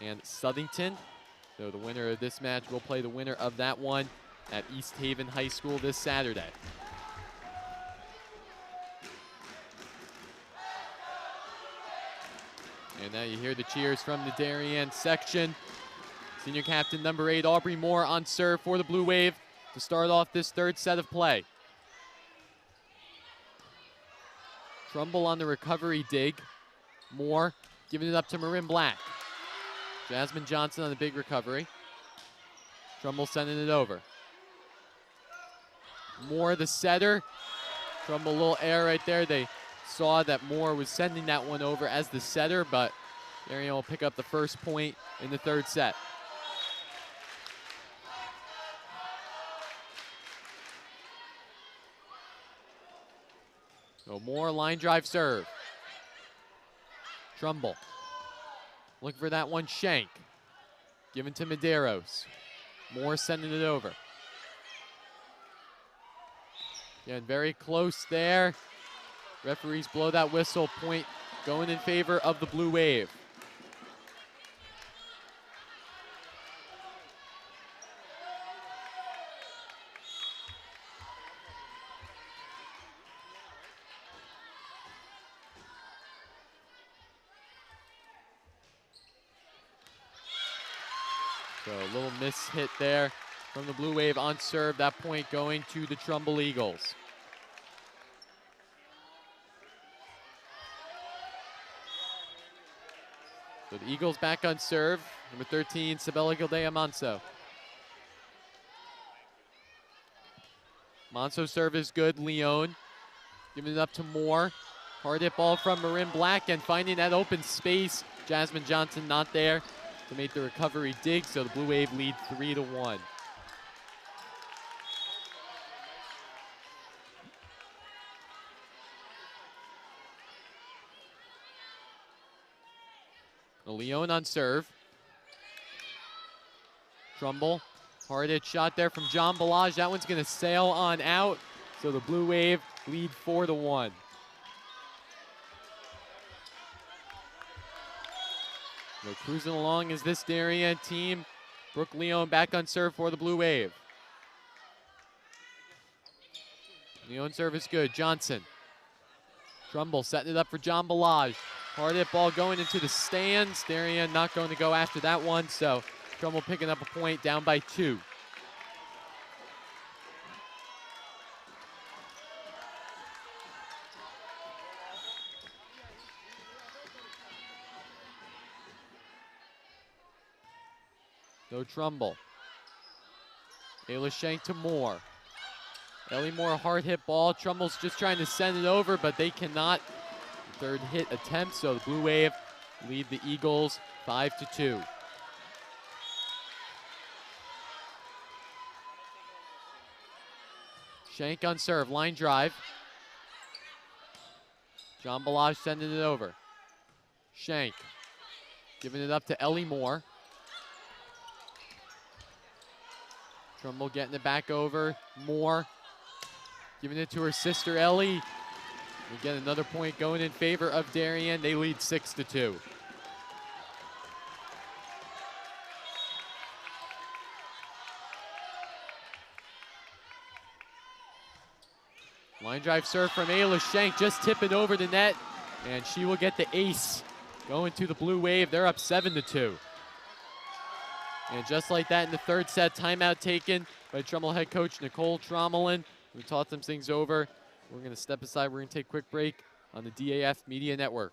and Southington. So the winner of this match will play the winner of that one at East Haven High School this Saturday. And now you hear the cheers from the Darien section. Senior captain #8, Aubrey Moore on serve for the Blue Wave to start off this third set of play. Trumbull on the recovery dig. Moore giving it up to Marin Black. Jasmine Johnson on the big recovery. Trumbull sending it over. Moore the setter. Trumbull, a little error right there. They saw that Moore was sending that one over as the setter, but Darien will pick up the first point in the third set. So Moore line drive serve. Trumbull looking for that one. Shank given to Medeiros. Moore sending it over. Again, very close there. Referees blow that whistle. Point going in favor of the Blue Wave. So a little miss hit there from the Blue Wave on serve. That point going to the Trumbull Eagles. So the Eagles back on serve. #13, Sabella Gildea Manso. Manso serve is good. Leon giving it up to Moore. Hard hit ball from Marin Black and finding that open space. Jasmine Johnson not there to make the recovery dig, so the Blue Wave lead 3-1. Leon on serve. Trumbull, hard hit shot there from John Balaj. That one's gonna sail on out, so the Blue Wave lead 4-1. They're cruising along as this Darien team. Brooke Leon back on serve for the Blue Wave. Leon serve is good. Johnson. Trumbull setting it up for John Balaj. Hard hit ball going into the stands. Darien not going to go after that one, so Trumbull picking up a point, down by 2. So Trumbull. Ayla Shank to Moore. Ellie Moore, a hard hit ball. Trumbull's just trying to send it over, but they cannot. Third hit attempt, so the Blue Wave lead the Eagles 5-2. Shank on serve, line drive. John Balaj sending it over. Shank giving it up to Ellie Moore. Trumbull getting it back over. Moore giving it to her sister Ellie. We get another point going in favor of Darien. They lead 6-2. Line drive serve from Ayla Shank, just tipping over the net, and she will get the ace going to the Blue Wave. They're up 7-2. And just like that in the third set, timeout taken by Trumbull head coach Nicole Tromelin. We talked some things over. We're going to step aside. We're going to take a quick break on the DAF Media Network.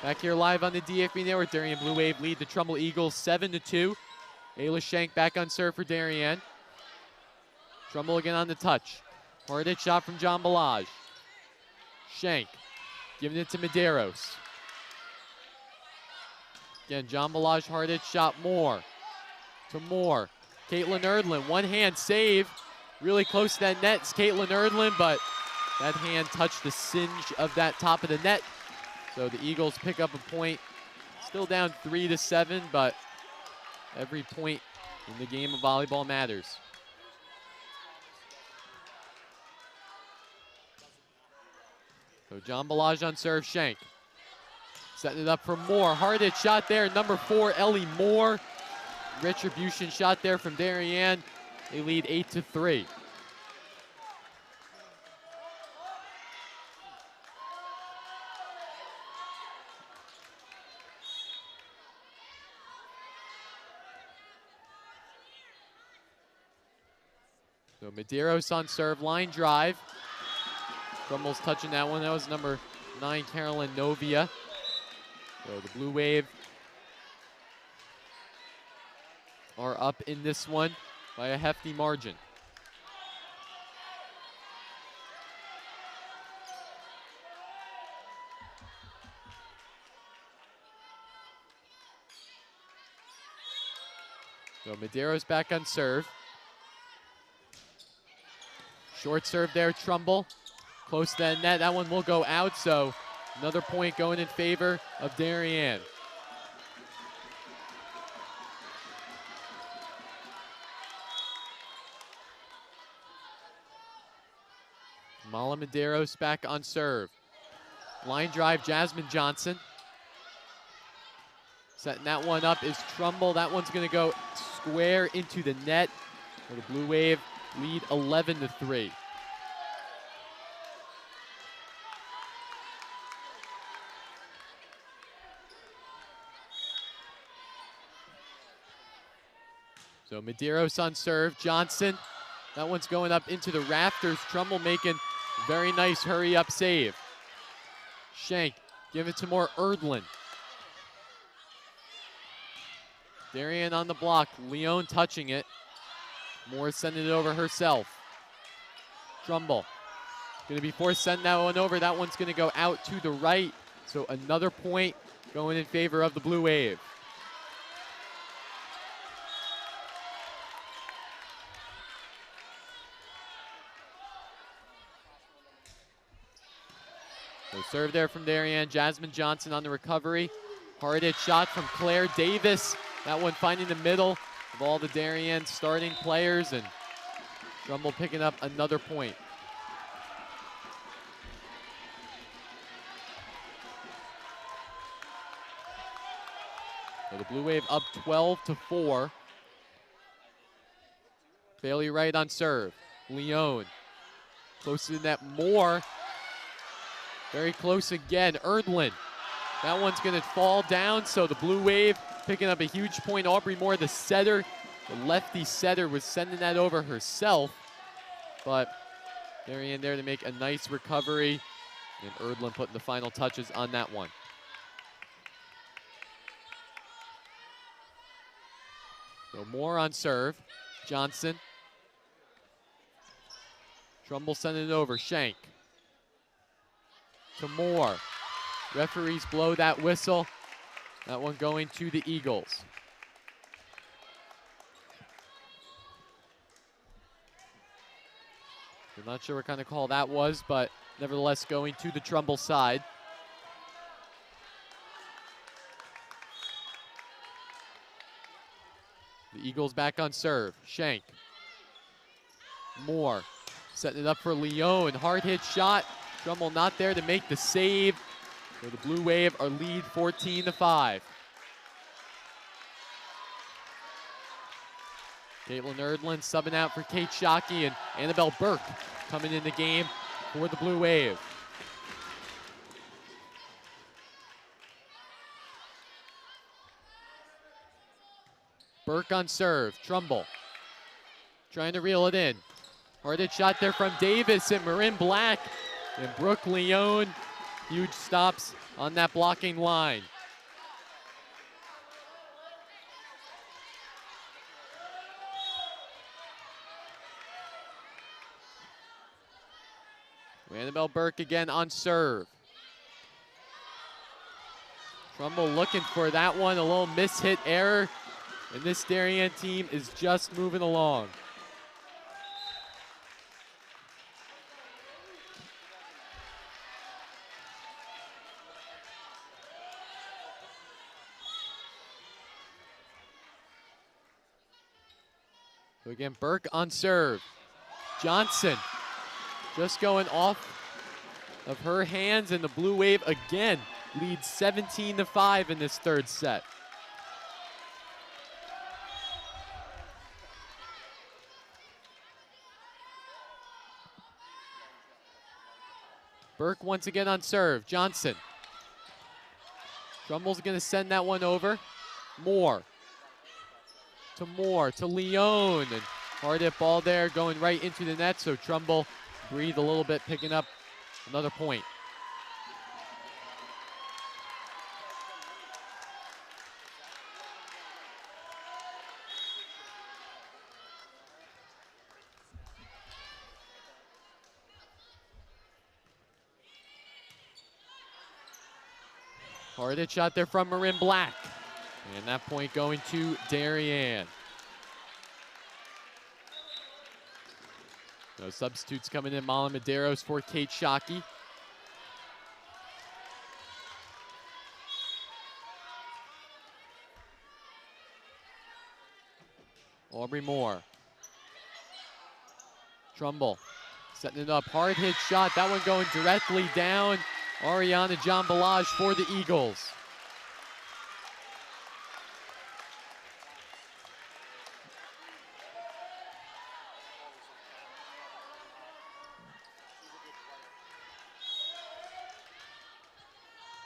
Back here live on the DAF Media Network, Darien Blue Wave lead the Trumbull Eagles 7-2. Ayla Shank back on serve for Darien. Trumbull again on the touch. Hard hit shot from John Balaj. Shank giving it to Medeiros. Again, John Balaj hard hit shot. Moore to Moore. Caitlin Erdlin, one hand save. Really close to that net. It's Caitlin Erdlin, but that hand touched the singe of that top of the net. So the Eagles pick up a point. Still down 3-7, but every point in the game of volleyball matters. So John Balaj on serve, Shank. Setting it up for Moore. Hard hit shot there, number 4, Ellie Moore. Retribution shot there from Darien. They lead 8-3. So Medeiros on serve, line drive. Trumbull's touching that one. That was number 9, Carolyn Novia. So the Blue Wave are up in this one by a hefty margin. So Medeiros back on serve. Short serve there, Trumbull. Close to that net, that one will go out, so another point going in favor of Darien. Mala Medeiros back on serve. Line drive, Jasmine Johnson. Setting that one up is Trumbull. That one's gonna go square into the net. For the Blue Wave lead 11-3. So Medeiros on serve, Johnson. That one's going up into the rafters. Trumbull making a very nice hurry up save. Shank, give it to more Erdlin. Darien on the block, Leone touching it. Moore sending it over herself. Trumbull gonna be forced to send that one over. That one's gonna go out to the right. So another point going in favor of the Blue Wave. So serve there from Darien. Jasmine Johnson on the recovery. Hard hit shot from Claire Davis. That one finding the middle of all the Darien starting players, and Trumbull picking up another point. So the Blue Wave up 12-4. Bailey Wright on serve. Leone close to the net. Moore. Very close again. Erdlin. That one's going to fall down, so the Blue Wave picking up a huge point. Aubrey Moore, the setter, the lefty setter, was sending that over herself. But Darien there to make a nice recovery. And Erdlin putting the final touches on that one. So Moore on serve. Johnson. Trumbull sending it over. Shank. To Moore. Referees blow that whistle. That one going to the Eagles. I'm not sure what kind of call that was, but nevertheless going to the Trumbull side. The Eagles back on serve. Shank. Moore setting it up for Leone. Hard hit shot. Trumbull not there to make the save. So the Blue Wave are lead 14-5. Caitlin Erdlin subbing out for Kate Shockey, and Annabelle Burke coming in the game for the Blue Wave. Burke on serve. Trumbull trying to reel it in. Hard hit shot there from Davis and Marin Black and Brooke Leone. Huge stops on that blocking line. Annabelle Burke again on serve. Trumbull looking for that one, a little miss-hit error, and this Darien team is just moving along. So again, Burke on serve. Johnson just going off of her hands, and the Blue Wave again leads 17-5 in this third set. Burke once again on serve. Johnson. Trumbull's gonna send that one over. Moore, to Leone, and hard hit ball there going right into the net, so Trumbull breathed a little bit, picking up another point. Hard hit shot there from Marin Black. And that point going to Darien. So substitutes coming in, Mala Medeiros for Kate Shockey. Aubrey Moore. Trumbull setting it up, hard hit shot, that one going directly down. Ariana Jambalage for the Eagles.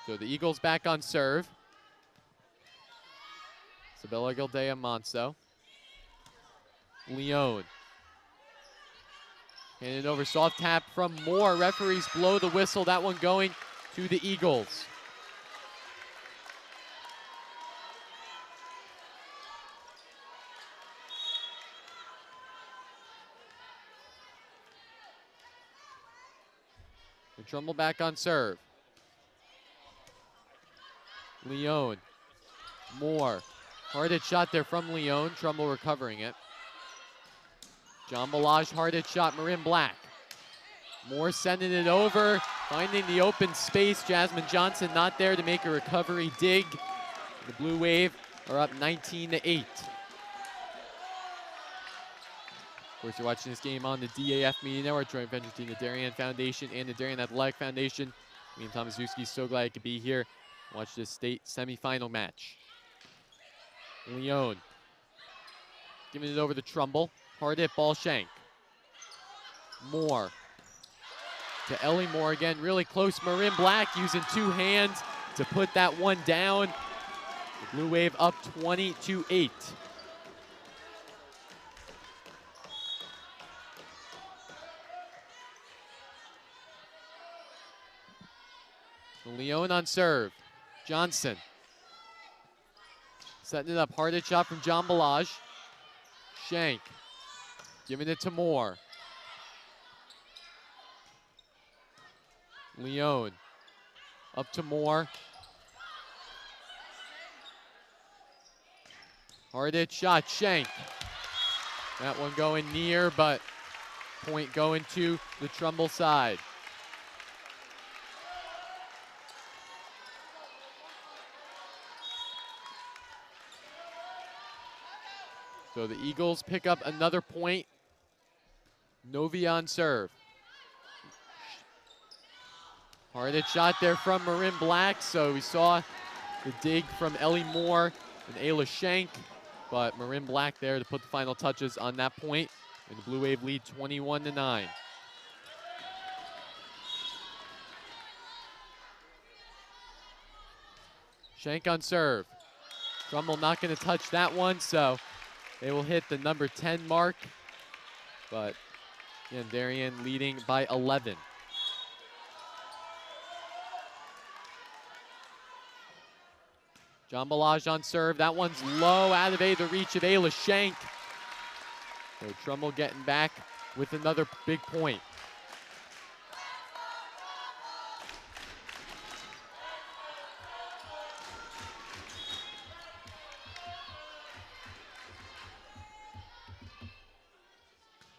So the Eagles back on serve. Isabella Gildea Monso. Leone. Handed over, soft tap from Moore. Referees blow the whistle. That one going to the Eagles. And Trumbull back on serve. Leone. Moore. Hard hit shot there from Leone. Trumbull recovering it. John Balaj, hard hit shot, Marin Black. Moore sending it over, finding the open space. Jasmine Johnson not there to make a recovery dig. The Blue Wave are up 19-8. Of course, you're watching this game on the DAF Media Network, joint venture between the Darien Foundation and the Darien Athletic Foundation. Me and Thomas Zuski, so glad I could be here. Watch this state semifinal match. Leone giving it over to Trumbull. Hard hit ball shank. Moore to Ellie Moore again, really close. Marin Black using two hands to put that one down. The Blue Wave up 20-8. Leone on serve. Johnson setting it up, hard hit shot from John Balaj. Shank giving it to Moore. Leone up to Moore. Hard hit shot, Shank. That one going near, but point going to the Trumbull side. So the Eagles pick up another point. Novi on serve. Hard hit shot there from Marin Black. So we saw the dig from Ellie Moore and Ayla Shank, but Marin Black there to put the final touches on that point, and the Blue Wave lead 21-9. Shank on serve. Trumbull not going to touch that one, so they will hit the number 10 mark, but again, Darien leading by 11. John Balaj on serve. That one's low, out of the reach of Ayla Shank. So Trumbull getting back with another big point.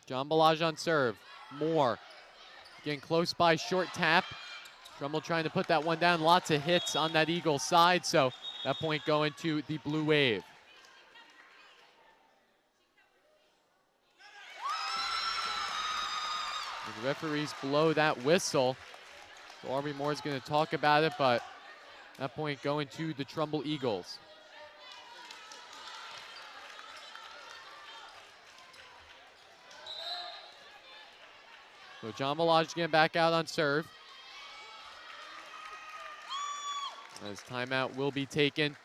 John Balaj on serve. Moore getting close by, short tap. Trumbull trying to put that one down. Lots of hits on that Eagle side, so that point going to the Blue Wave. The referees blow that whistle. So Aubrey Moore's going to talk about it, but that point going to the Trumbull Eagles. So John Balaj getting back out on serve. As timeout will be taken.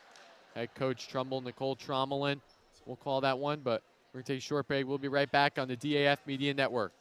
Head coach Trumbull, Nicole Tromelin, will call that one, but we're going to take a short break. We'll be right back on the DAF Media Network.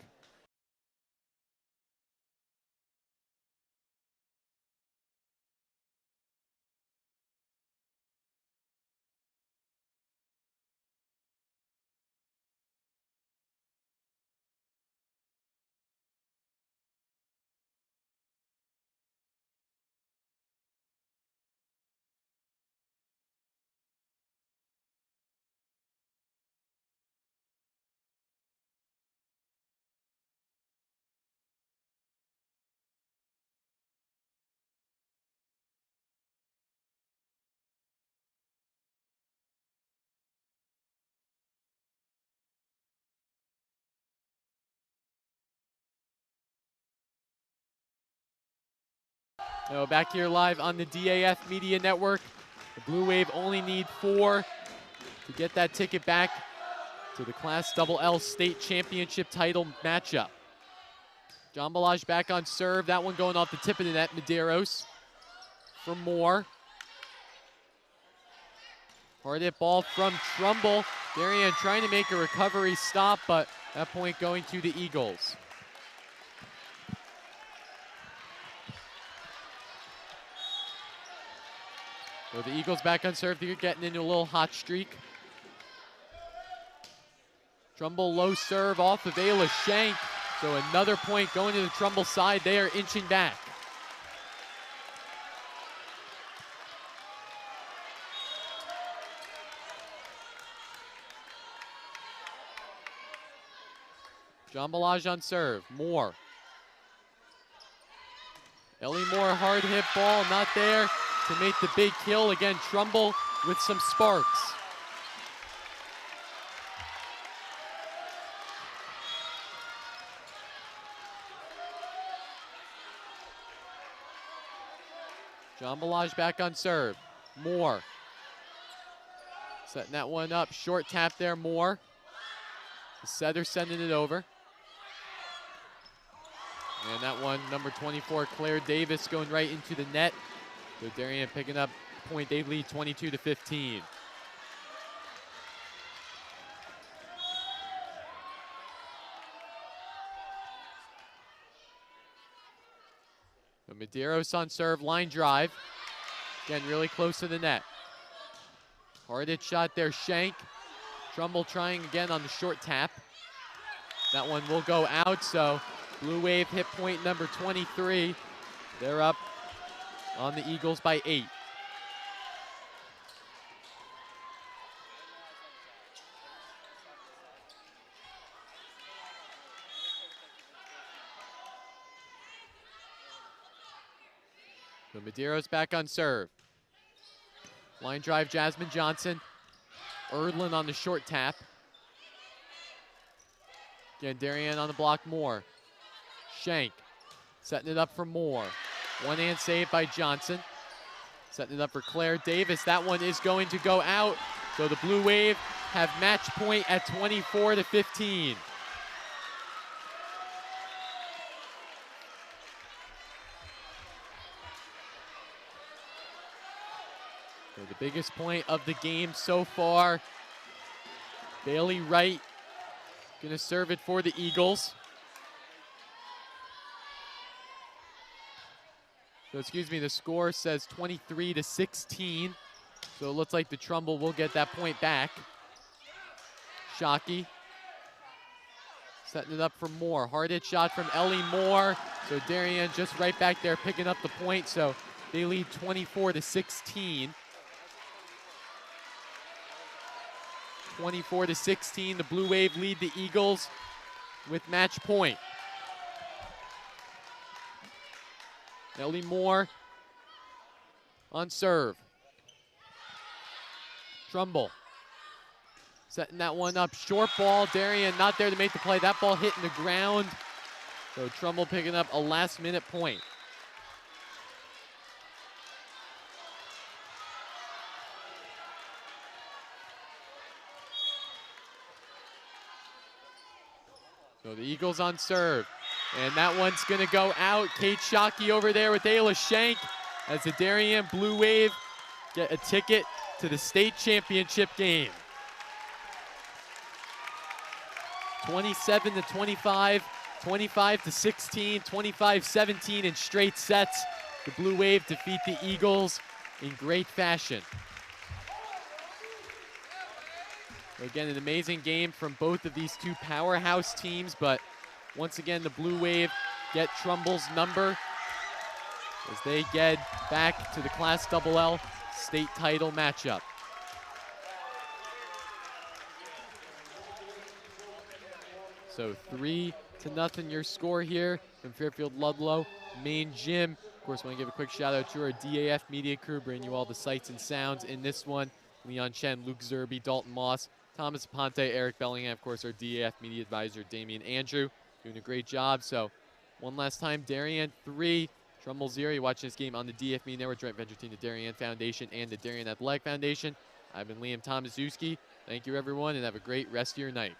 So back here live on the DAF Media Network. The Blue Wave only need 4 to get that ticket back to the Class LL State Championship title matchup. John Balaj back on serve. That one going off the tip of the net. Medeiros for Moore. Hard hit ball from Trumbull. Darien trying to make a recovery stop, but that point going to the Eagles. So the Eagles back on serve. They're getting into a little hot streak. Trumbull low serve off of Ayla Shank. So another point going to the Trumbull side. They are inching back. John Balaj on serve. Moore. Ellie Moore, hard hit ball, not there to make the big kill. Again, Trumbull with some sparks. John Balaj back on serve. Moore. Setting that one up. Short tap there, Moore. The setter sending it over. And that one, number 24, Claire Davis, going right into the net. So Darien picking up the point. They lead 22-15. So Medeiros on serve, line drive. Again, really close to the net. Hard hit shot there, Shank. Trumbull trying again on the short tap. That one will go out, so Blue Wave hit point number 23. They're up on the Eagles by 8. So Medeiros back on serve. Line drive, Jasmine Johnson. Erdlin on the short tap. Again, Darien on the block, Moore. Shank setting it up for Moore. One-hand save by Johnson. Setting it up for Claire Davis. That one is going to go out. So the Blue Wave have match point at 24-15. So the biggest point of the game so far. Bailey Wright gonna serve it for the Eagles. So excuse me, the score says 23-16. So it looks like the Trumbull will get that point back. Shockey setting it up for Moore. Hard hit shot from Ellie Moore. So Darien just right back there picking up the point. So they lead 24-16. 24-16. The Blue Wave lead the Eagles with match point. Ellie Moore on serve. Trumbull setting that one up. Short ball. Darien not there to make the play. That ball hitting the ground. So Trumbull picking up a last-minute point. So the Eagles on serve. And that one's going to go out. Kate Shockey over there with Ayla Shank as the Darien Blue Wave get a ticket to the state championship game. 27-25, 25-16, 25-17 in straight sets. The Blue Wave defeat the Eagles in great fashion. Again, an amazing game from both of these two powerhouse teams, but once again, the Blue Wave get Trumbull's number as they get back to the Class LL state title matchup. So 3-0 your score here from Fairfield Ludlow main gym. Of course, I want to give a quick shout out to our DAF Media crew, bringing you all the sights and sounds in this one. Leon Chen, Luke Zerby, Dalton Moss, Thomas Ponte, Eric Bellingham, of course, our DAF Media advisor, Damian Andrew, doing a great job. So one last time, Darien 3, Trumbull 0. You're watching this game on the DAF Media Network, joint venture between the Darien Foundation and the Darien Athletic Foundation. I've been Liam Tomaszewski. Thank you, everyone, and have a great rest of your night.